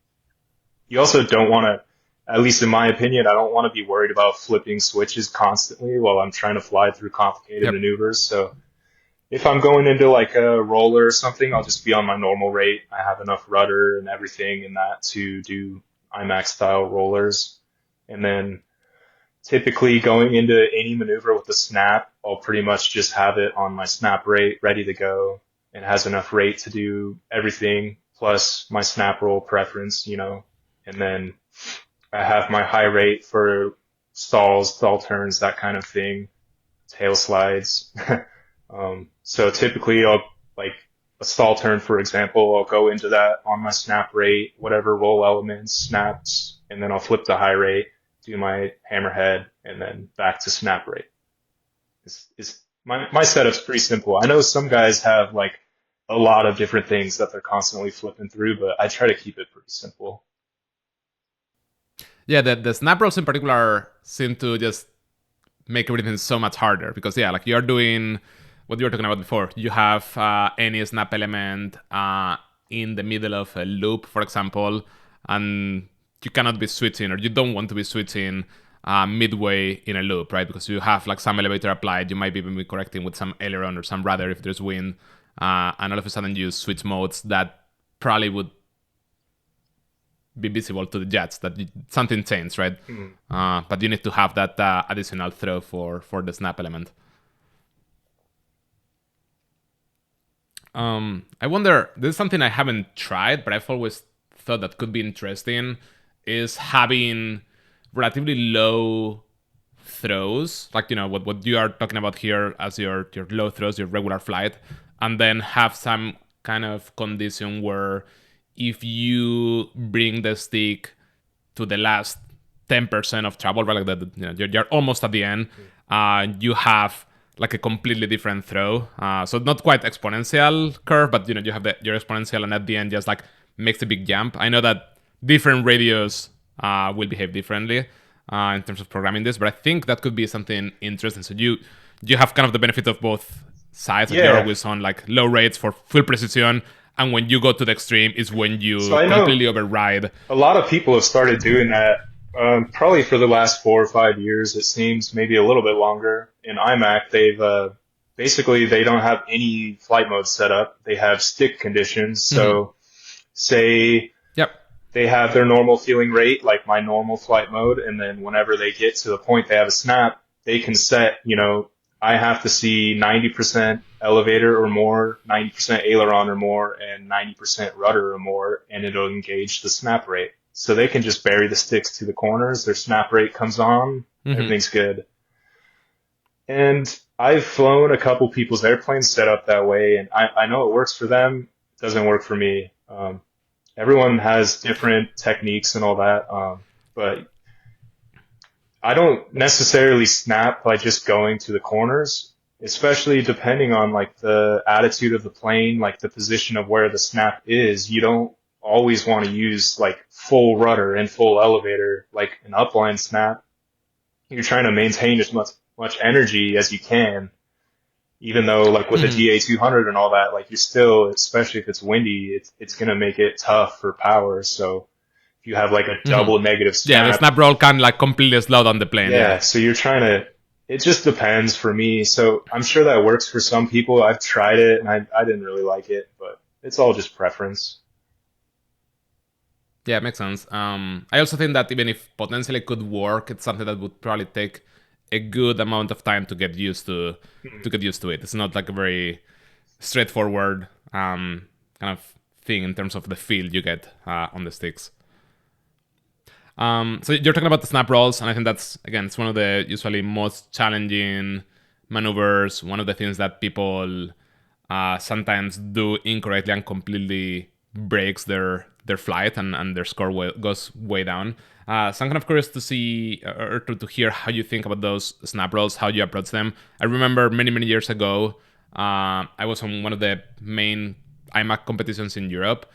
you also don't want to, at least in my opinion, I don't want to be worried about flipping switches constantly while I'm trying to fly through complicated Yep. maneuvers. So if I'm going into like a roller or something, I'll just be on my normal rate. I have enough rudder and everything in that to do IMAX style rollers. And then typically going into any maneuver with the snap, I'll pretty much just have it on my snap rate ready to go. It has enough rate to do everything plus my snap roll preference, and then I have my high rate for stalls, stall turns, that kind of thing, tail slides. So typically I'll like a stall turn, for example, I'll go into that on my snap rate, whatever roll elements, snaps, and then I'll flip to high rate, do my hammerhead, and then back to snap rate. My setup's pretty simple. I know some guys have like a lot of different things that they're constantly flipping through, but I try to keep it pretty simple. Yeah, the snap rolls in particular seem to just make everything so much harder because yeah, like you're doing what you were talking about before. You have any snap element in the middle of a loop, for example, and you cannot be switching, or you don't want to be switching midway in a loop, right? Because you have like some elevator applied, you might even be correcting with some aileron or some rudder if there's wind, and all of a sudden you switch modes that probably would be visible to the jets that something changed, right? Hmm. But you need to have that additional throw for the snap element. I wonder. This is something I haven't tried, but I've always thought that could be interesting. Is having relatively low throws, like what you are talking about here as your low throws, your regular flight, and then have some kind of condition where if you bring the stick to the last 10% of travel, right? Like that, you're almost at the end. You have like a completely different throw. So not quite exponential curve, but you have your exponential, and at the end just like makes a big jump. I know that different radios will behave differently in terms of programming this, but I think that could be something interesting. So you have kind of the benefit of both sides. Like you're Yeah. always on like low rates for full precision, and when you go to the extreme is when So you I know completely override. a lot of people have started doing that, probably for the last 4 or 5 years. It seems maybe a little bit longer. In IMAC, they've basically they don't have any flight mode set up. They have stick conditions. Mhm. So say Yep. they have their normal feeling rate, like my normal flight mode, and then whenever they get to the point they have a snap, they can set, I have to see 90% elevator or more, 90% aileron or more, and 90% rudder or more, and it'll engage the snap rate. So they can just bury the sticks to the corners, their snap rate comes on, Hmm. everything's good. And I've flown a couple people's airplanes set up that way, and I know it works for them, it doesn't work for me. Everyone has different techniques and all that, but I don't necessarily snap by just going to the corners, especially depending on like the attitude of the plane, like the position of where the snap is. You don't always want to use like full rudder and full elevator, like an upline snap. You're trying to maintain as much energy as you can, even though like with the Hmm. GA200 and all that, like you're still, especially if it's windy, it's gonna make it tough for power. So if you have like a Hmm. double negative Yeah, the snap, snap roll can like completely slow down the plane. Yeah. yeah, so you're trying to, it just depends for me. So I'm sure that works for some people. I've tried it and I didn't really like it, but it's all just preference. Yeah, it makes sense. I also think that even if potentially could work, it's something that would probably take a good amount of time to get used to Hmm. get used to it. It's not like a very straightforward kind of thing in terms of the feel you get on the sticks. So you're talking about the snap rolls, and I think that's again it's one of the usually most challenging maneuvers, one of the things that people sometimes do incorrectly and completely breaks their flight, and their score goes way down. So I'm kind of curious to see or to hear how you think about those snap rolls, how you approach them. I remember many years ago, I was on one of the main IMAC competitions in Europe.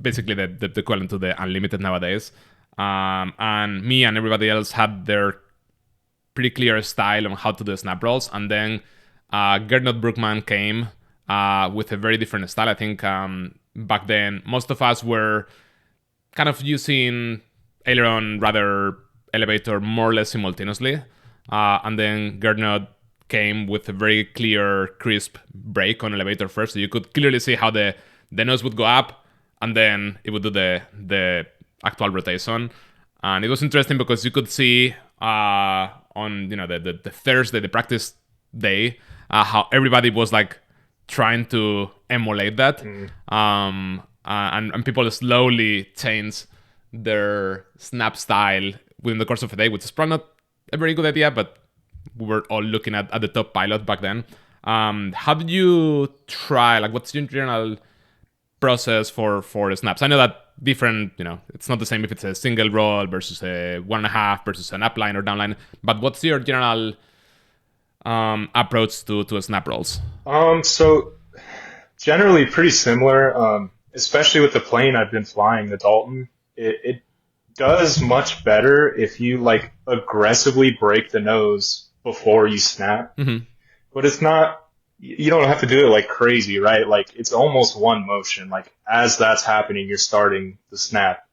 Basically the equivalent to the unlimited nowadays. And me and everybody else had their pretty clear style on how to do snap rolls. And then Gernot Brookman came with a very different style. I think back then most of us were kind of using aileron, rather elevator, more or less simultaneously. And then Gernot came with a very clear, crisp break on elevator first. So you could clearly see how the nose would go up, and then it would do the actual rotation. And it was interesting because you could see on the Thursday, the practice day, how everybody was like trying to emulate that. And people slowly change their snap style within the course of a day, which is probably not a very good idea, but we were all looking at the top pilot back then. How did you try? Like, what's your general process for snaps? I know that different, it's not the same if it's a single roll versus a 1.5 versus an upline or downline, but what's your general approach to snap rolls? So generally pretty similar, especially with the plane I've been flying, the Dalton. It does much better if you like aggressively break the nose before you snap. But it's not, you don't have to do it like crazy, right? Like it's almost one motion. Like as that's happening, you're starting the snap.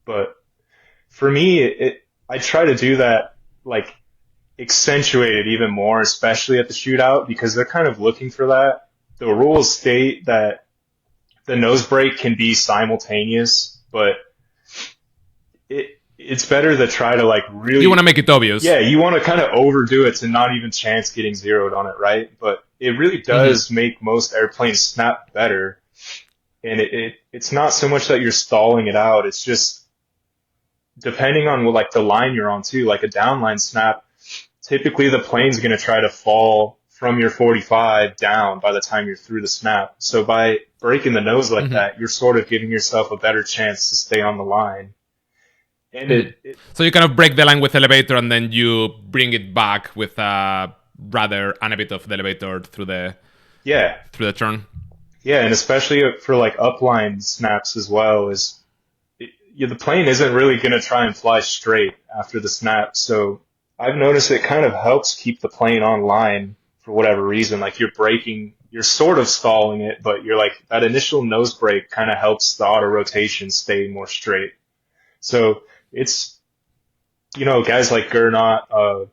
But for me, I try to do that like accentuated even more, especially at the shootout, because they're kind of looking for that. The rules state that the nose break can be simultaneous, but it's better to try to like really. You want to make it obvious. Yeah, you want to kind of overdo it to not even chance getting zeroed on it, right? But it really does make most airplanes snap better. And it's not so much that you're stalling it out. It's just depending on what, like the line you're on too, like a downline snap, typically the plane's going to try to fall from your 45 down by the time you're through the snap. So by breaking the nose like that, you're sort of giving yourself a better chance to stay on the line. And so you kind of break the line with elevator and then you bring it back with rather a bit of the elevator through the turn. Yeah, and especially for like upline snaps as well, the plane isn't really going to try and fly straight after the snap. So I've noticed it kind of helps keep the plane on line for whatever reason. Like you're sort of stalling it, but you're like that initial nose break kind of helps the auto rotation stay more straight. So it's, guys like Gernot,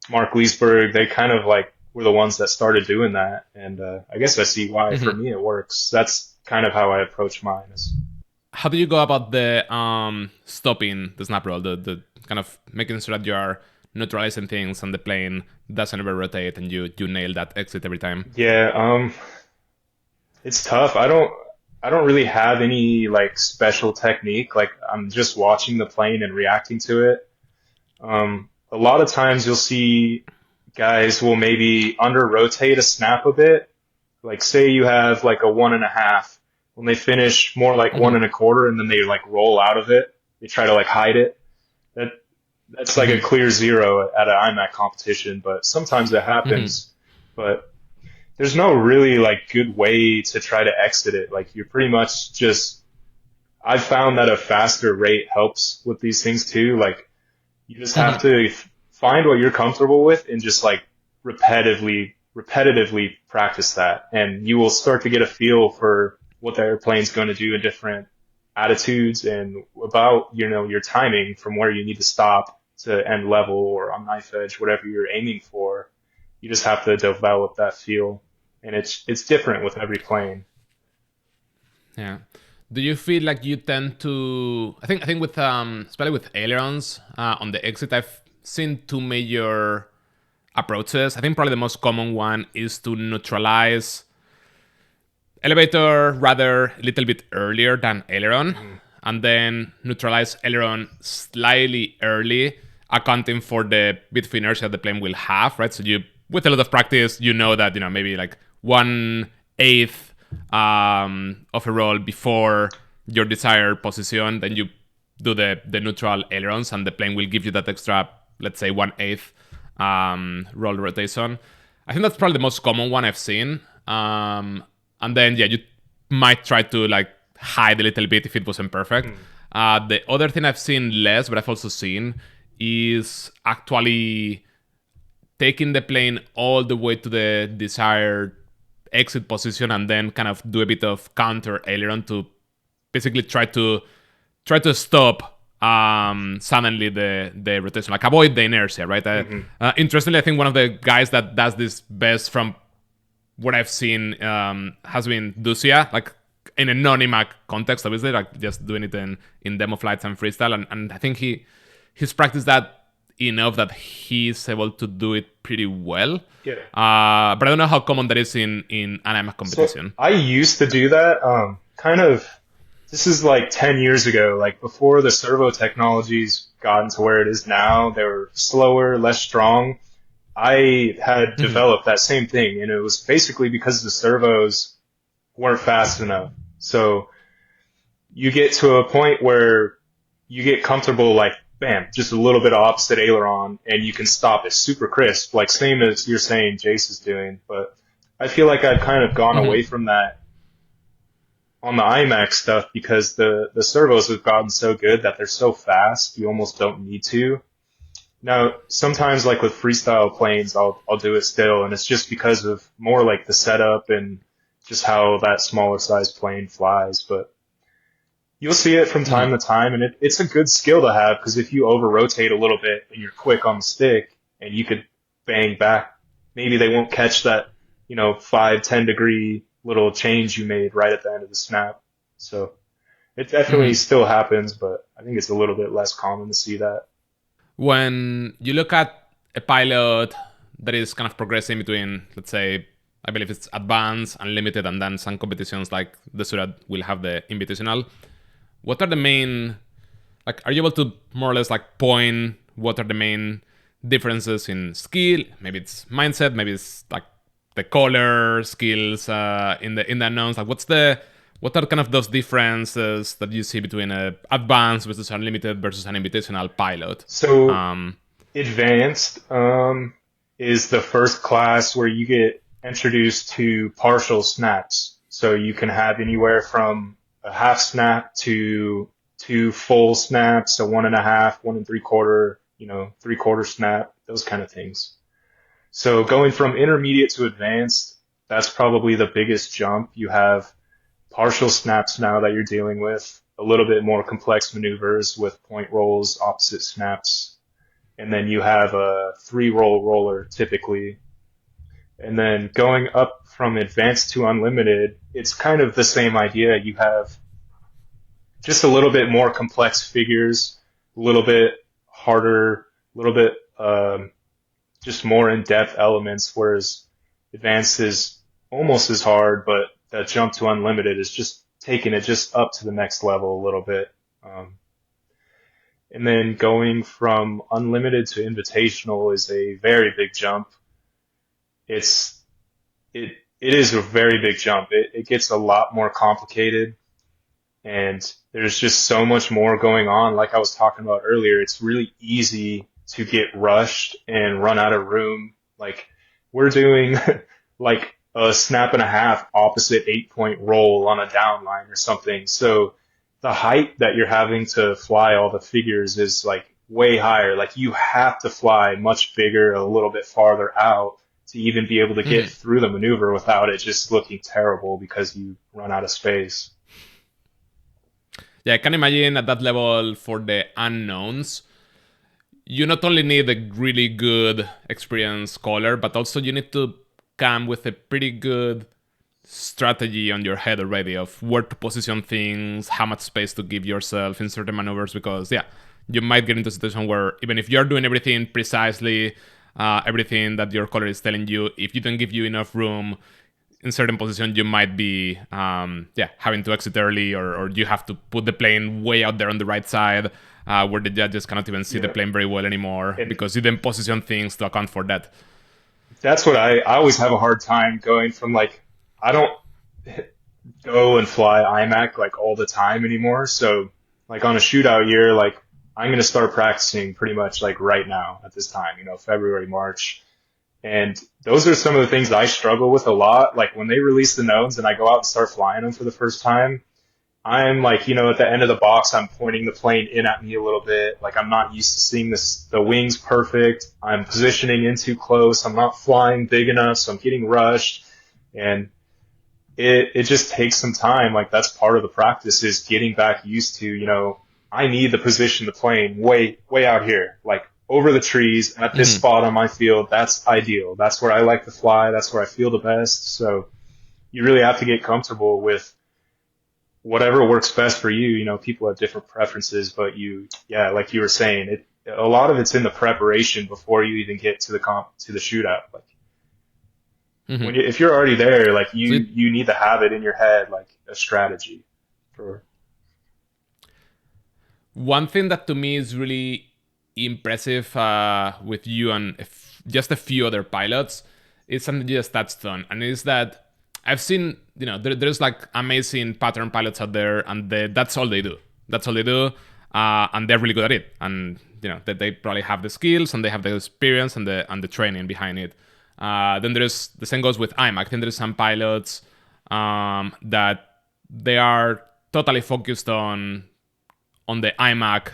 Mark Leesburg, they kind of like were the ones that started doing that. And I guess I see why for me it works. That's kind of how I approach mine. How do you go about the stopping the snap roll, the kind of making sure that you are neutralizing things and the plane doesn't ever rotate and you nail that exit every time? Yeah, it's tough. I don't really have any like special technique. Like I'm just watching the plane and reacting to it. A lot of times you'll see guys will maybe under rotate a snap a bit. Like say you have like a 1.5, when they finish more like 1.25 and then they like roll out of it. They try to like hide it. That's like a clear zero at an IMAC competition, but sometimes it happens. But there's no really like good way to try to exit it. Like you're pretty much just, I've found that a faster rate helps with these things too. Like you just have to find what you're comfortable with and just like repetitively practice that. And you will start to get a feel for what the airplane's going to do in different attitudes and about, your timing from where you need to stop to end level or on knife edge, whatever you're aiming for. You just have to develop that feel. And it's different with every plane. Yeah. Do you feel like you tend to? I think with especially with ailerons on the exit, I've seen two major approaches. I think probably the most common one is to neutralize elevator rather a little bit earlier than aileron, and then neutralize aileron slightly early, accounting for the bit of inertia the plane will have, right? So you, with a lot of practice, you know that, maybe like 1/8 of a roll before your desired position, then you do the neutral ailerons, and the plane will give you that extra, let's say 1/8 roll rotation. I think that's probably the most common one I've seen. And then you might try to like hide a little bit if it wasn't perfect. The other thing I've seen less, but I've also seen, is actually taking the plane all the way to the desired exit position and then kind of do a bit of counter aileron to basically try to stop suddenly the rotation, like avoid the inertia, right? Interestingly, I think one of the guys that does this best from what I've seen has been Ducia, like in a non-IMAC context, obviously, like just doing it in demo flights and freestyle, and I think he's practiced that enough that he's able to do it pretty well. Yeah. But I don't know how common that is in an IMAC competition. So I used to do that. Kind of. This is like 10 years ago. Like before the servo technologies gotten to where it is now, they were slower, less strong. I had developed that same thing, and it was basically because the servos weren't fast enough. So you get to a point where you get comfortable, like, bam, just a little bit of opposite aileron, and you can stop it super crisp, like same as you're saying Jace is doing. But I feel like I've kind of gone away from that on the IMAX stuff because the servos have gotten so good that they're so fast, you almost don't need to. Now, sometimes like with freestyle planes, I'll do it still, and it's just because of more like the setup and just how that smaller size plane flies. But you'll see it from time to time, and it's a good skill to have because if you over-rotate a little bit and you're quick on the stick and you could bang back, maybe they won't catch that, 5-10 degree little change you made right at the end of the snap. So it definitely still happens, but I think it's a little bit less common to see that. When you look at a pilot that is kind of progressing between, let's say, I believe it's advanced, unlimited, and then some competitions like the Surat will have the Invitational, what are the main, like, are you able to more or less like point what are the main differences in skill? Maybe it's mindset, maybe it's like the color skills in the unknowns. Like, what are kind of those differences that you see between a advanced versus unlimited versus an invitational pilot? So advanced is the first class where you get introduced to partial snaps. So you can have anywhere from a half snap to two full snaps, so 1.5, 1 3/4, 3/4 snap, those kind of things. So going from intermediate to advanced, that's probably the biggest jump. You have partial snaps now that you're dealing with, a little bit more complex maneuvers with point rolls, opposite snaps, and then you have a 3-roll roller typically. And then going up from advanced to unlimited, it's kind of the same idea. You have just a little bit more complex figures, a little bit harder, a little bit just more in-depth elements, whereas advanced is almost as hard, but that jump to unlimited is just taking it just up to the next level a little bit. And then going from unlimited to invitational is a very big jump. It is a very big jump. It gets a lot more complicated, and there's just so much more going on. Like I was talking about earlier, it's really easy to get rushed and run out of room. Like we're doing like a snap and a half opposite 8-point roll on a downline or something. So the height that you're having to fly all the figures is like way higher. Like you have to fly much bigger, a little bit farther out to even be able to get through the maneuver without it just looking terrible because you run out of space. Yeah, I can imagine at that level for the unknowns, you not only need a really good experienced caller, but also you need to come with a pretty good strategy on your head already of where to position things, how much space to give yourself in certain maneuvers, because you might get into a situation where even if you're doing everything precisely, everything that your caller is telling you, if you don't give you enough room, in certain positions you might be having to exit early, or you have to put the plane way out there on the right side, where the judges cannot even see the Yeah. plane very well anymore, And because you then position things to account for that. that's what I always have a hard time going from like, I don't go and fly IMAC like all the time anymore. So like on a shootout year, like I'm going to start practicing pretty much like right now at this time, February, March. And those are some of the things that I struggle with a lot. Like when they release the knowns and I go out and start flying them for the first time, I'm like, at the end of the box, I'm pointing the plane in at me a little bit. Like I'm not used to seeing the wings perfect. I'm positioning in too close. I'm not flying big enough. So I'm getting rushed. And it just takes some time. Like that's part of the practice is getting back used to, I need to position the plane way out here, like over the trees at this spot on my field. That's ideal. That's where I like to fly. That's where I feel the best. So you really have to get comfortable with whatever works best for you. People have different preferences, but like you were saying, a lot of it's in the preparation before you even get to the shootout. Like if you're already there, like you need to have it in your head, like a strategy for. One thing that to me is really impressive with you and just a few other pilots is something you just touched on, and is that I've seen, there's like amazing pattern pilots out there, and that's all they do. That's all they do, and they're really good at it. And they probably have the skills and they have the experience and the training behind it. Then the same goes with IMAC. I think there's some pilots that they are totally focused on the IMAC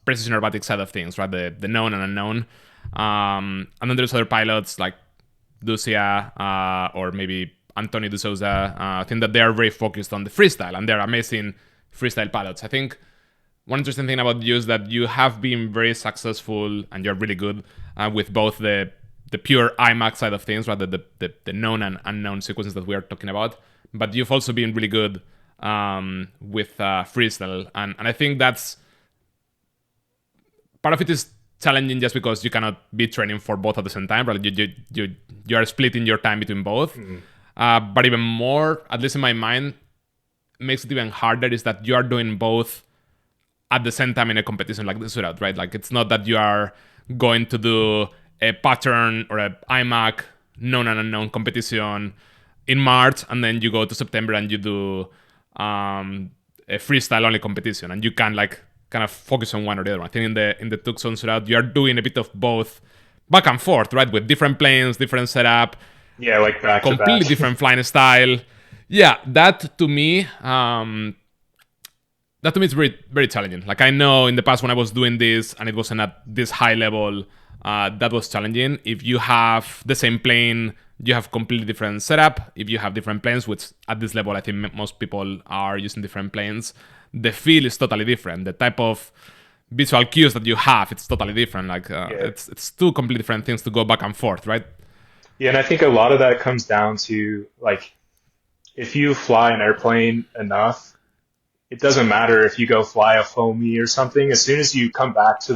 precision aerobatic side of things, right? The known and unknown. And then there's other pilots like Ducia or maybe Antonio De Souza. I think that they are very focused on the freestyle, and they're amazing freestyle pilots. I think one interesting thing about you is that you have been very successful and you're really good with both the pure IMAC side of things, rather the known and unknown sequences that we are talking about. But you've also been really good with freestyle, and I think that's part of it is challenging just because you cannot be training for both at the same time, right? You are splitting your time between both. But even more, at least in my mind, makes it even harder is that you are doing both at the same time in a competition like the shootout, right? Like it's not that you are going to do a pattern or a IMAC known and unknown competition in March, and then you go to September and you do a freestyle only competition, and you can like kind of focus on one or the other. I think in the Tucson Shootout, you are doing a bit of both back and forth, right? With different planes, different setup. Yeah, like back to completely back. different flying style. Yeah, that to me is very, very challenging. Like I know in the past when I was doing this and it wasn't at this high level, that was challenging. If you have the same plane, you have completely different setup. If you have different planes, which at this level I think most people are using different planes, the feel is totally different. The type of visual cues that you have, it's totally different. Like it's two completely different things to go back and forth, right? Yeah, and I think a lot of that comes down to like if you fly an airplane enough, it doesn't matter if you go fly a foamy or something. As soon as you come back to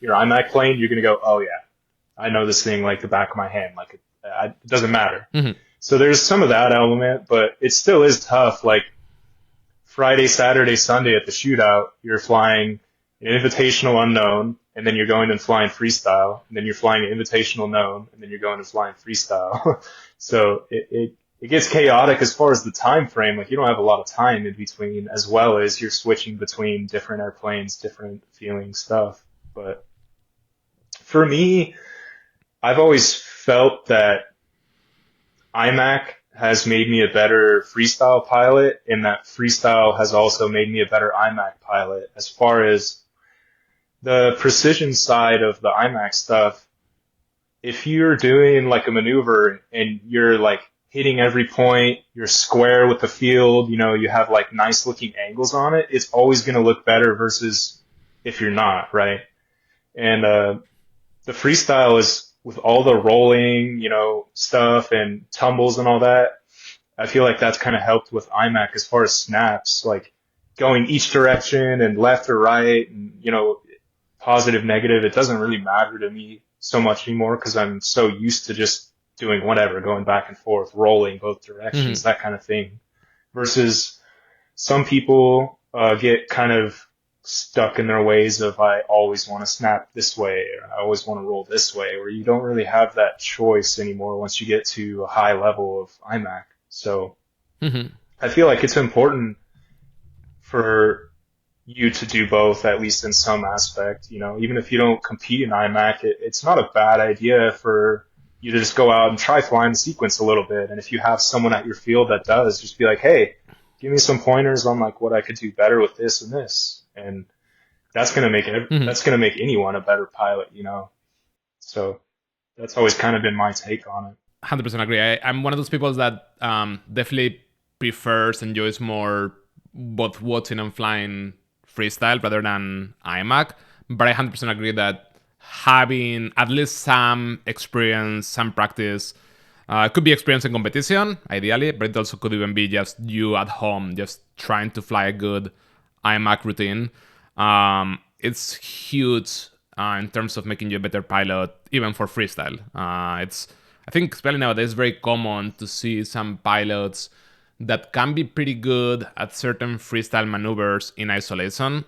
your IMAC plane, you're gonna go, oh yeah, I know this thing like the back of my hand. Like it doesn't matter. So there's some of that element, but it still is tough. Like Friday, Saturday, Sunday at the shootout, you're flying an invitational unknown, and then you're going and flying freestyle, and then you're flying an invitational known, and then you're going and flying freestyle. So it gets chaotic as far as the time frame. Like you don't have a lot of time in between, as well as you're switching between different airplanes, different feeling stuff. But for me, I've always felt that IMAC has made me a better freestyle pilot, and that freestyle has also made me a better IMAC pilot. As far as the precision side of the IMAC stuff, if you're doing like a maneuver and you're like hitting every point, you're square with the field, you have like nice looking angles on it, it's always going to look better versus if you're not, right? And the freestyle is with all the rolling, stuff and tumbles and all that. I feel like that's kind of helped with IMAC as far as snaps, like going each direction and left or right and, positive, negative. It doesn't really matter to me so much anymore because I'm so used to just doing whatever, going back and forth, rolling both directions, that kind of thing. Versus some people get kind of stuck in their ways of I always want to snap this way or I always want to roll this way, where you don't really have that choice anymore once you get to a high level of IMAC. So I feel like it's important for you to do both, at least in some aspect. You know, even if you don't compete in IMAC, it's not a bad idea for you to just go out and try flying the sequence a little bit. And if you have someone at your field that does, just be like, hey, give me some pointers on like what I could do better with this and this. And that's going to make that's going to make anyone a better pilot, you know? So that's always kind of been my take on it. 100% agree. I'm one of those people that definitely enjoys more both watching and flying freestyle rather than IMAC. But I 100% agree that having at least some experience, some practice, could be experience in competition, ideally, but it also could even be just you at home, just trying to fly a good IMAC routine. It's huge in terms of making you a better pilot, even for freestyle. I think, especially nowadays, very common to see some pilots that can be pretty good at certain freestyle maneuvers in isolation,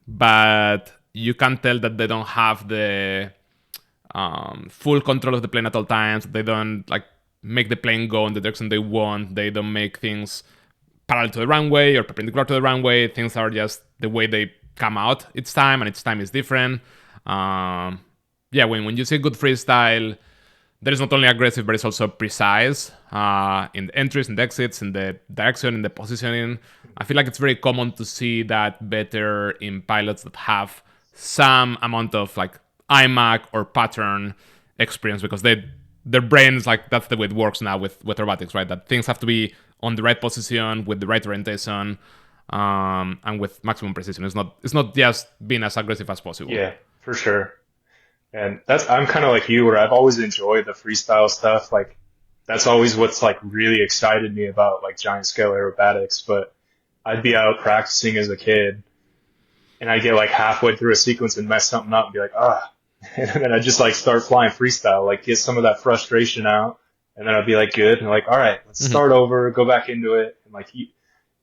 but you can tell that they don't have the full control of the plane at all times. They don't like make the plane go in the direction they want. They don't make things parallel to the runway or perpendicular to the runway. Things are just the way they come out each time, and each time is different. When you see good freestyle, there is not only aggressive, but it's also precise in the entries, in the exits, in the direction, in the positioning. I feel like it's very common to see that better in pilots that have some amount of like IMAC or pattern experience, because their brains, like, that's the way it works now with aerobatics, right? That things have to be on the right position with the right orientation and with maximum precision. It's not just being as aggressive as possible. Yeah, for sure. And I'm kind of like you, where I've always enjoyed the freestyle stuff. Like, that's always what's like really excited me about like giant scale aerobatics. But I'd be out practicing as a kid, and I get like halfway through a sequence and mess something up and be like, and then I just like start flying freestyle, like get some of that frustration out, and then I'd be like good, and like, all right, let's start over, go back into it. And like,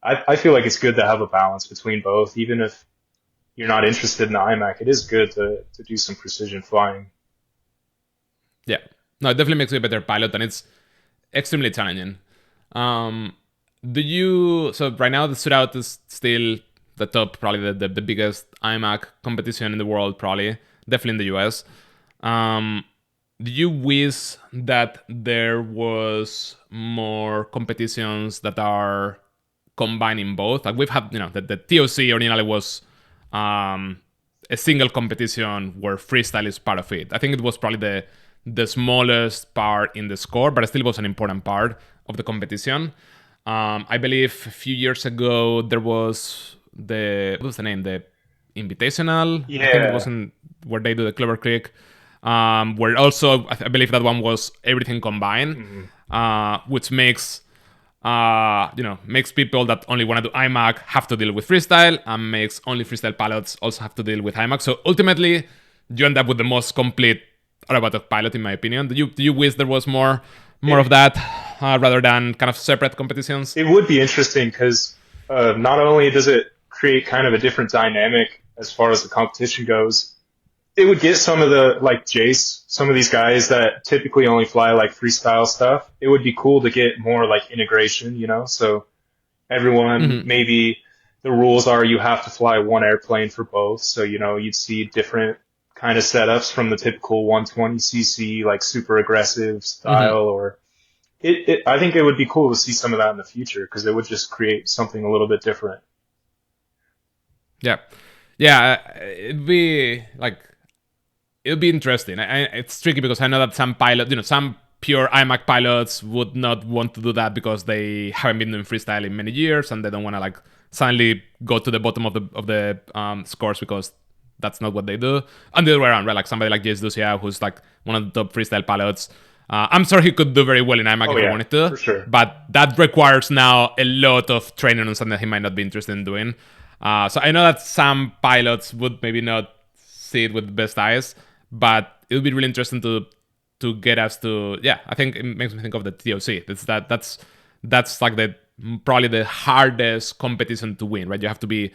I feel like it's good to have a balance between both, even if you're not interested in the IMAC. It is good to do some precision flying. Yeah, no, it definitely makes you a better pilot, and it's extremely challenging. So right now the shootout is still the top, probably the biggest IMAC competition in the world, probably, definitely in the US. Do you wish that there was more competitions that are combining both? Like, we've had, the TOC originally was a single competition where freestyle is part of it. I think it was probably the smallest part in the score, but it still was an important part of the competition. I believe a few years ago there was what was the name? The Invitational. Yeah. I think it wasn't where they do the Clover Creek. Where also I believe that one was everything combined, which makes people that only want to do IMAC have to deal with freestyle, and makes only freestyle pilots also have to deal with IMAC. So ultimately, you end up with the most complete aerobatic pilot, in my opinion. Do you wish there was more of that rather than kind of separate competitions? It would be interesting because not only does it create kind of a different dynamic as far as the competition goes, it would get some of the, like Jace, some of these guys that typically only fly like freestyle stuff. It would be cool to get more like integration, so everyone, maybe the rules are you have to fly one airplane for both. So, you'd see different kind of setups from the typical 120cc, like super aggressive style, or I think it would be cool to see some of that in the future, because it would just create something a little bit different. Yeah, it'd be interesting. It's tricky because I know that some pilots, some pure IMAC pilots would not want to do that because they haven't been doing freestyle in many years, and they don't want to like suddenly go to the bottom of the scores because that's not what they do. And the other way around, right? Like somebody like Jace Lucia, who's like one of the top freestyle pilots. I'm sure he could do very well in IMAC if he wanted to, for sure. But that requires now a lot of training on something that he might not be interested in doing. So I know that some pilots would maybe not see it with the best eyes, but it would be really interesting to to get us to, yeah, I think it makes me think of the TOC. That's like the probably the hardest competition to win, right? You have to be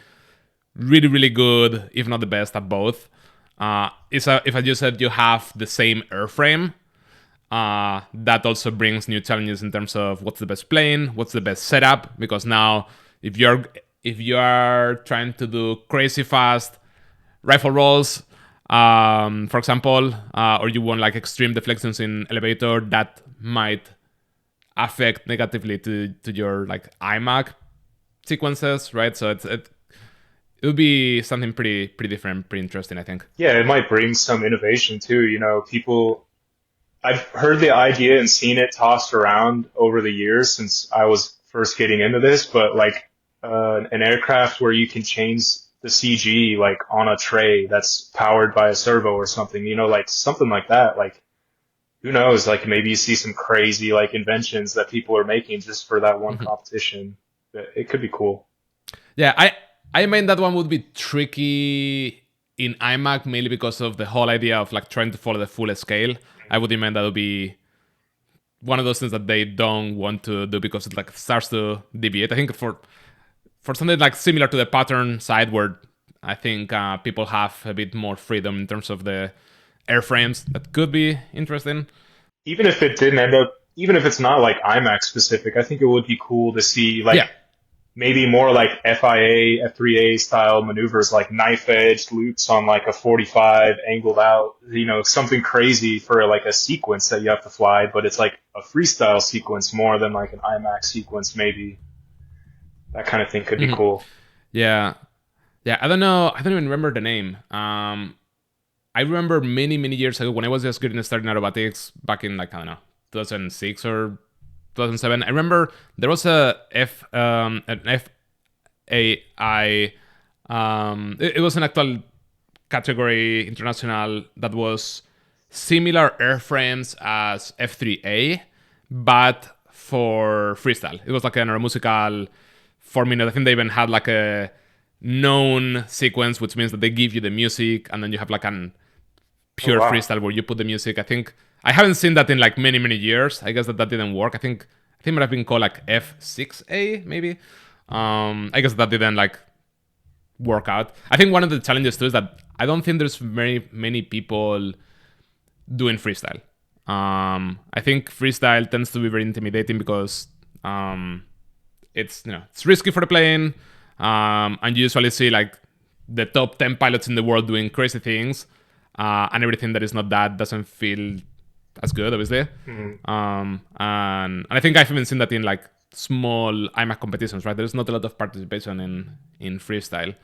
really, really good, if not the best at both. If as you said, you have the same airframe, that also brings new challenges in terms of what's the best plane, what's the best setup. Because now, if you are trying to do crazy fast rifle rolls, for example, or you want like extreme deflections in elevator, that might affect negatively to your like IMAC sequences, right? So it would be something pretty different, pretty interesting, I think. Yeah, it might bring some innovation too. People, I've heard the idea and seen it tossed around over the years since I was first getting into this, but like an aircraft where you can change the CG like on a tray that's powered by a servo or something, like something like that. Like who knows? Like maybe you see some crazy like inventions that people are making just for that one competition. It could be cool. Yeah, I mean that one would be tricky in IMAC mainly because of the whole idea of like trying to follow the full scale. I would imagine that would be one of those things that they don't want to do because it like starts to deviate. I think for something like similar to the pattern side where I think people have a bit more freedom in terms of the airframes, that could be interesting. Even if it didn't end up, even if it's not like IMAX specific, I think it would be cool to see like Yeah. maybe more like FIA, F3A style maneuvers, like knife edge loops on like a 45 angled out, something crazy for like a sequence that you have to fly, but it's like a freestyle sequence more than like an IMAX sequence, maybe. That kind of thing could be Mhm. cool. Yeah. Yeah, I don't know. I don't even remember the name. I remember many years ago when I was just getting started in aerobatics back in like I don't know 2006 or 2007. I remember there was an FAI. It was an actual category international that was similar airframes as F3A, but for freestyle. It was like an aeromusical 4 minute. I think they even had like a known sequence, which means that they give you the music and then you have like an Oh, pure wow. freestyle where you put the music. I think I haven't seen that in like many years. I guess that didn't work. I think it might have been called like F6A maybe. I guess that didn't like work out. I think one of the challenges too is that I don't think there's very many people doing freestyle. I think freestyle tends to be very intimidating because it's risky for the plane, and you usually see like the top 10 pilots in the world doing crazy things, and everything that is not that doesn't feel as good, obviously. Mhm. And I think I've even seen that in like small IMAC competitions, right? There's not a lot of participation in freestyle.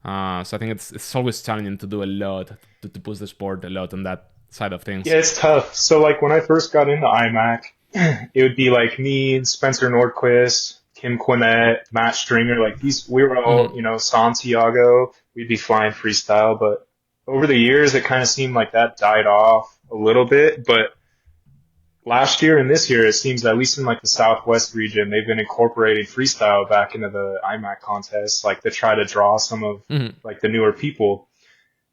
So I think it's always challenging to do a lot to push the sport a lot on that side of Yeah, things. it's tough. So like when I first got into IMAC, it would be like me, Spencer Nordquist, Kim Quinnett, Matt Stringer, like these, we were all, Hmm. Santiago, we'd be flying freestyle, but over the years, it kind of seemed like that died off a little bit, but last year and this year, it seems at least in like the Southwest region, they've been incorporating freestyle back into the IMAC contest, like to try to draw some of Hmm. like the newer people.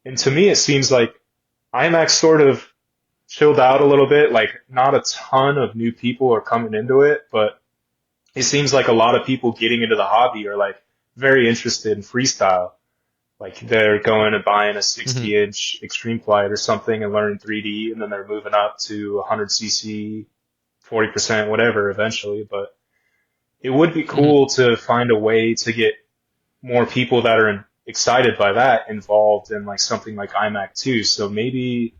And to me, it seems like IMAC sort of chilled out a little bit. Like not a ton of new people are coming into it, but it seems like a lot of people getting into the hobby are like very interested in freestyle. Like they're going and buying a Hmm. 60-inch Extreme Flight or something and learning 3D, and then they're moving up to 100cc, 40%, whatever eventually. But it would be Hmm. cool to find a way to get more people that are excited by that involved in like something like IMAC too. So maybe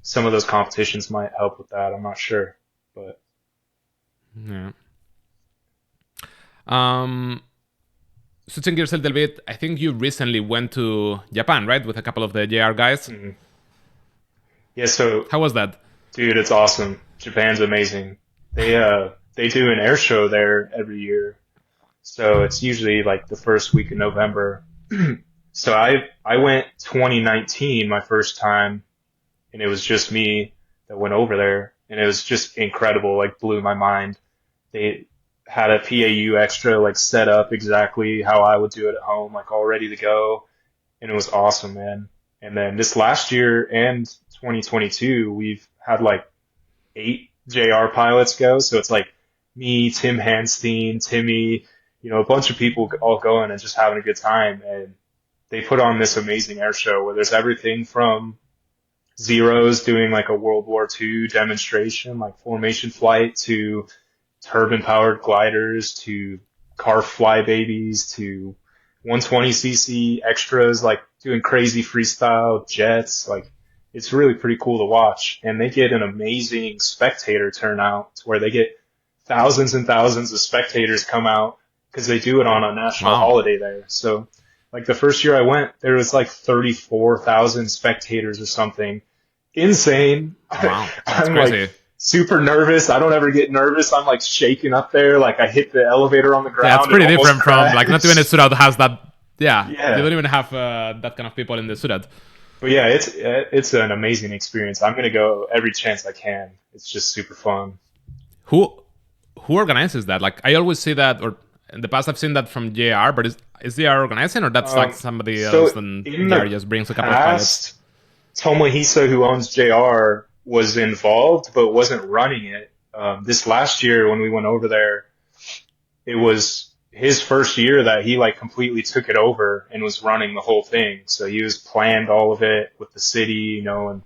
some of those competitions might help with that. I'm not sure, but Yeah. Um, Switching gears a little bit, I think you recently went to Japan, right, with a couple of the JR guys. mhm. Yeah. So, How was that? dude, it's awesome. Japan's amazing. They do an air show there every year, so it's usually like the first week of November. So I went 2019, my first time, and it was just me that went over there, and it was just incredible. Like blew my mind. They had a PAU extra like set up exactly how I would do it at home, like all ready to go, and it was awesome, man. And then this last year and 2022, we've had like 8 JR pilots go. So it's like me, Tim Hanstein, Timmy, a bunch of people all going and just having a good time. And they put on this amazing air show where there's everything from Zeros doing like a World War II demonstration, like formation flight, to turbine powered gliders, to car flybabies, to 120cc extras, like doing crazy freestyle jets. Like it's really pretty cool to watch. And they get an amazing spectator turnout to where they get thousands and thousands of spectators come out because they do it on a national Wow. holiday there. So like the first year I went, there was like 34,000 spectators or something. Insane. Wow. That's I'm crazy. like super nervous. I don't ever get nervous. I'm like shaking up there. Like I hit the elevator on the ground. Yeah, it's pretty and almost different from like not even a crashed. shootout has that. Yeah, you Yeah. don't even have that kind of people in the shootout. But yeah, it's an amazing experience. I'm gonna go every chance I can. It's just super fun. Who who organizes that? Like I always see that, or in the past I've seen that from JR, but is JR organizing, or that's like somebody else So and in JR the just brings a couple of pilots? past, Tomohisa, who owns JR, was involved but wasn't running it. This last year when we went over there, it was his first year that he like completely took it over and was running the whole thing. So he was planned all of it with the city, and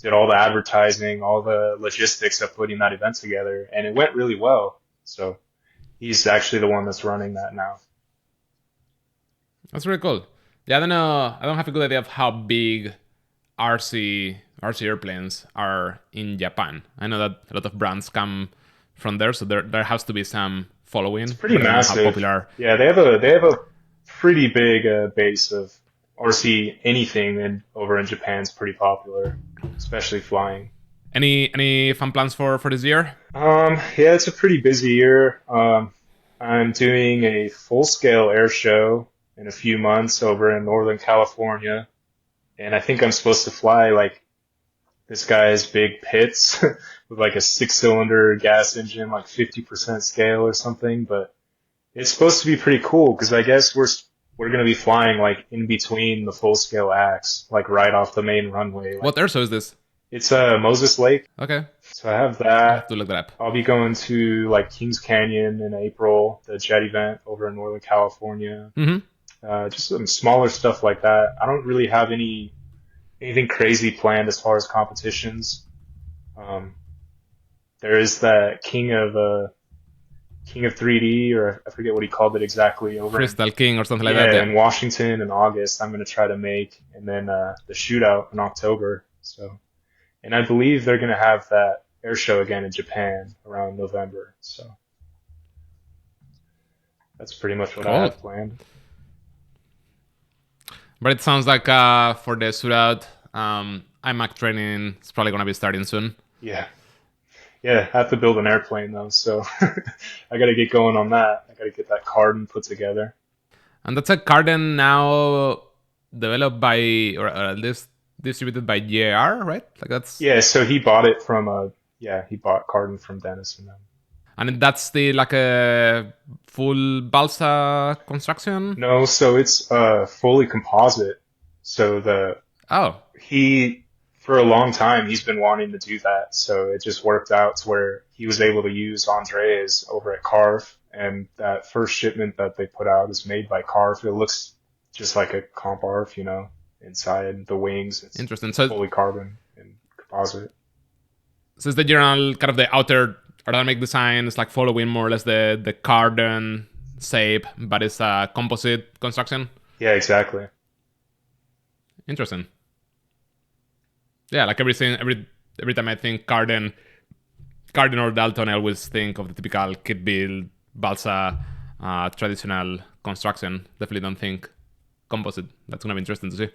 did all the advertising, all the logistics of putting that event together, and it went really well. So he's actually the one that's running that now. That's really cool. Yeah, I don't know. I don't have a good idea of how big RC airplanes are in Japan. I know that a lot of brands come from there, so there has to be some It's following, pretty but I don't know how massive. popular. Yeah, they have a pretty big base of RC anything, and over in Japan's pretty popular, especially flying. Any fun plans for this year? Yeah, it's a pretty busy year. I'm doing a full-scale air show in a few months over in Northern California, and I think I'm supposed to fly like this guy's big pits with like a six-cylinder gas engine, like 50% scale or something. But it's supposed to be pretty cool because I guess we're gonna be flying like in between the full-scale acts, like right off the main runway. Like What air show is this? it's Moses Lake, Okay, so I have I have that. to look that up. I'll be going to like Kings Canyon in April, the jet event over in Northern California. Hmm. Just some smaller stuff like that. I don't really have anything crazy planned as far as competitions. Um, there is that King of 3D, or I forget what he called it exactly, over in Freestyle King or something like that. yeah Yeah. in Washington in August. I'm gonna try to make, and then the shootout in October. So, and I believe they're gonna have that air show again in Japan around November. So that's pretty much what I Cool. have planned. But it sounds like for the shootout, IMAC training is probably gonna be starting soon. Yeah. Yeah, I have to build an airplane though, so I got to get going on that. I got to get that card put together. And that's a Carden now developed by, or at least distributed by JR, right? Like that's, Yeah, so he bought it from he bought Cardin from Dennis and them. and that's the like a full balsa construction. No, so it's fully composite. So Oh, he for a long time he's been wanting to do that. So it just worked out to where he was able to use Andreas over at Carf, and that first shipment that they put out is made by Carf. It looks just like a comp ARF, inside the wings. It's interesting. So, fully carbon and composite. so it's the general kind of the outer aerodynamic design is like following more or less the Carden shape, but it's a composite construction. Yeah, exactly. Interesting. Yeah, like every time I think Carden or Dalton, I always think of the typical kit build balsa traditional construction. Definitely don't think composite. That's gonna be interesting to see.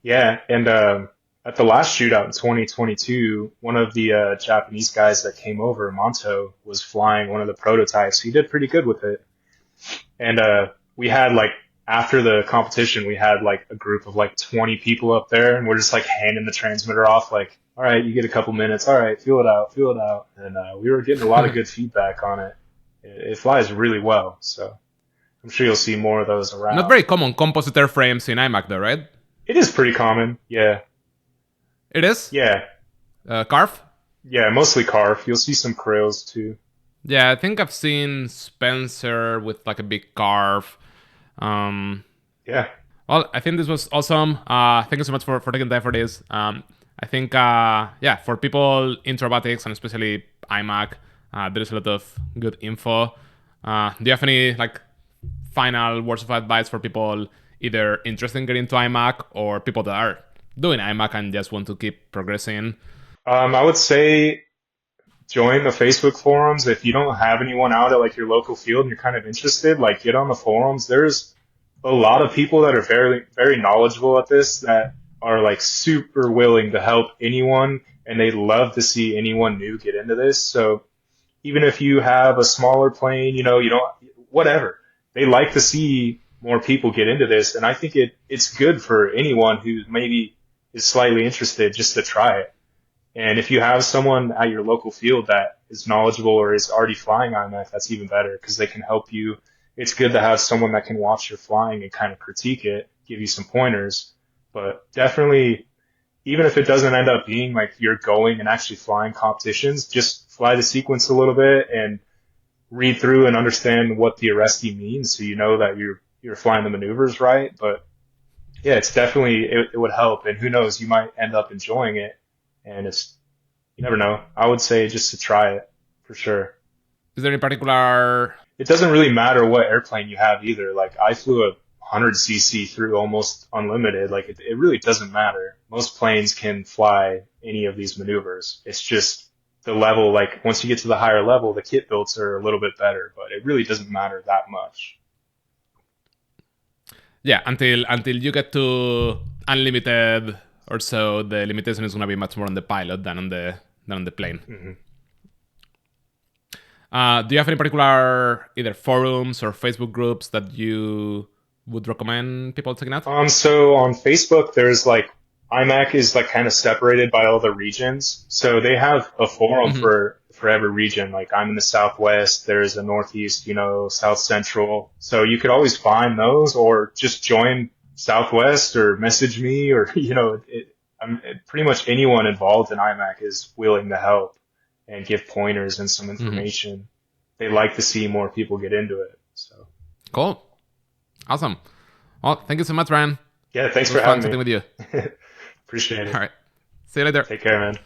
Yeah, and at the last shootout in 2022, one of the Japanese guys that came over, Monto, was flying one of the prototypes. He did pretty good with it. And we had like after the competition, we had like a group of like 20 people up there, and we're just like handing the transmitter off, like, all right, you get a couple minutes. All right, feel it out, feel it out. And we were getting a lot of good feedback on it. It flies really well, so I'm sure you'll see more of those Not around. very common composite airframes in IMAC though, right? It is pretty common. Yeah. It is. Yeah. Carve. Yeah, mostly carf. You'll see some krills too. Yeah, I think I've seen Spencer with like a big carve. Um, Yeah. well, I think this was awesome. Thank you so much for taking time for this. I think, yeah, for people into robotics and especially IMAC, there is a lot of good info. Do you have any like final words of advice for people either interested in getting into IMAC or people that are doing IMAC and just want to keep progressing? I would say join the Facebook forums. If you don't have anyone out at like your local field and you're kind of interested, like get on the forums. There's a lot of people that are very, very knowledgeable at this that are like super willing to help anyone and they love to see anyone new get into this. So even if you have a smaller plane, you don't, whatever, they like to see more people get into this. And I think it's good for anyone who maybe is slightly interested just to try it. And if you have someone at your local field that is knowledgeable or is already flying IMAC, that's even better because they can help you. It's good to have someone that can watch your flying and kind of critique it, give you some pointers. But definitely, even if it doesn't end up being like you're going and actually flying competitions, just fly the sequence a little bit and read through and understand what the arrestee means so you know that you're flying the maneuvers right. But yeah, it's definitely it would help, and who knows, you might end up enjoying it, and it's you never know. I would say just to try it for sure. Is there any particular? It doesn't really matter what airplane you have either. Like I flew a 100cc through almost unlimited. Like it really doesn't matter. Most planes can fly any of these maneuvers. It's just the level. Like once you get to the higher level, the kit builds are a little bit better, but it really doesn't matter that much. Yeah, until you get to unlimited or so, the limitation is going to be much more on the pilot than on the plane. Hmm. Do you have any particular either forums or Facebook groups that you would recommend people checking out? So on Facebook, there's like IMAC is like kind of separated by all the regions. So they have a forum Hmm. for every region. Like I'm in the Southwest, there's a Northeast, South Central. So you could always find those or just join Southwest or message me or, pretty much anyone involved in IMAC is willing to help and give pointers and some Hmm. information. They like to see more people get into it. So Cool. Awesome. Well, thank you so much, Ryan. yeah, thanks It for was fun having chatting me. with you. Appreciate All it. right. See you later. Take care, man.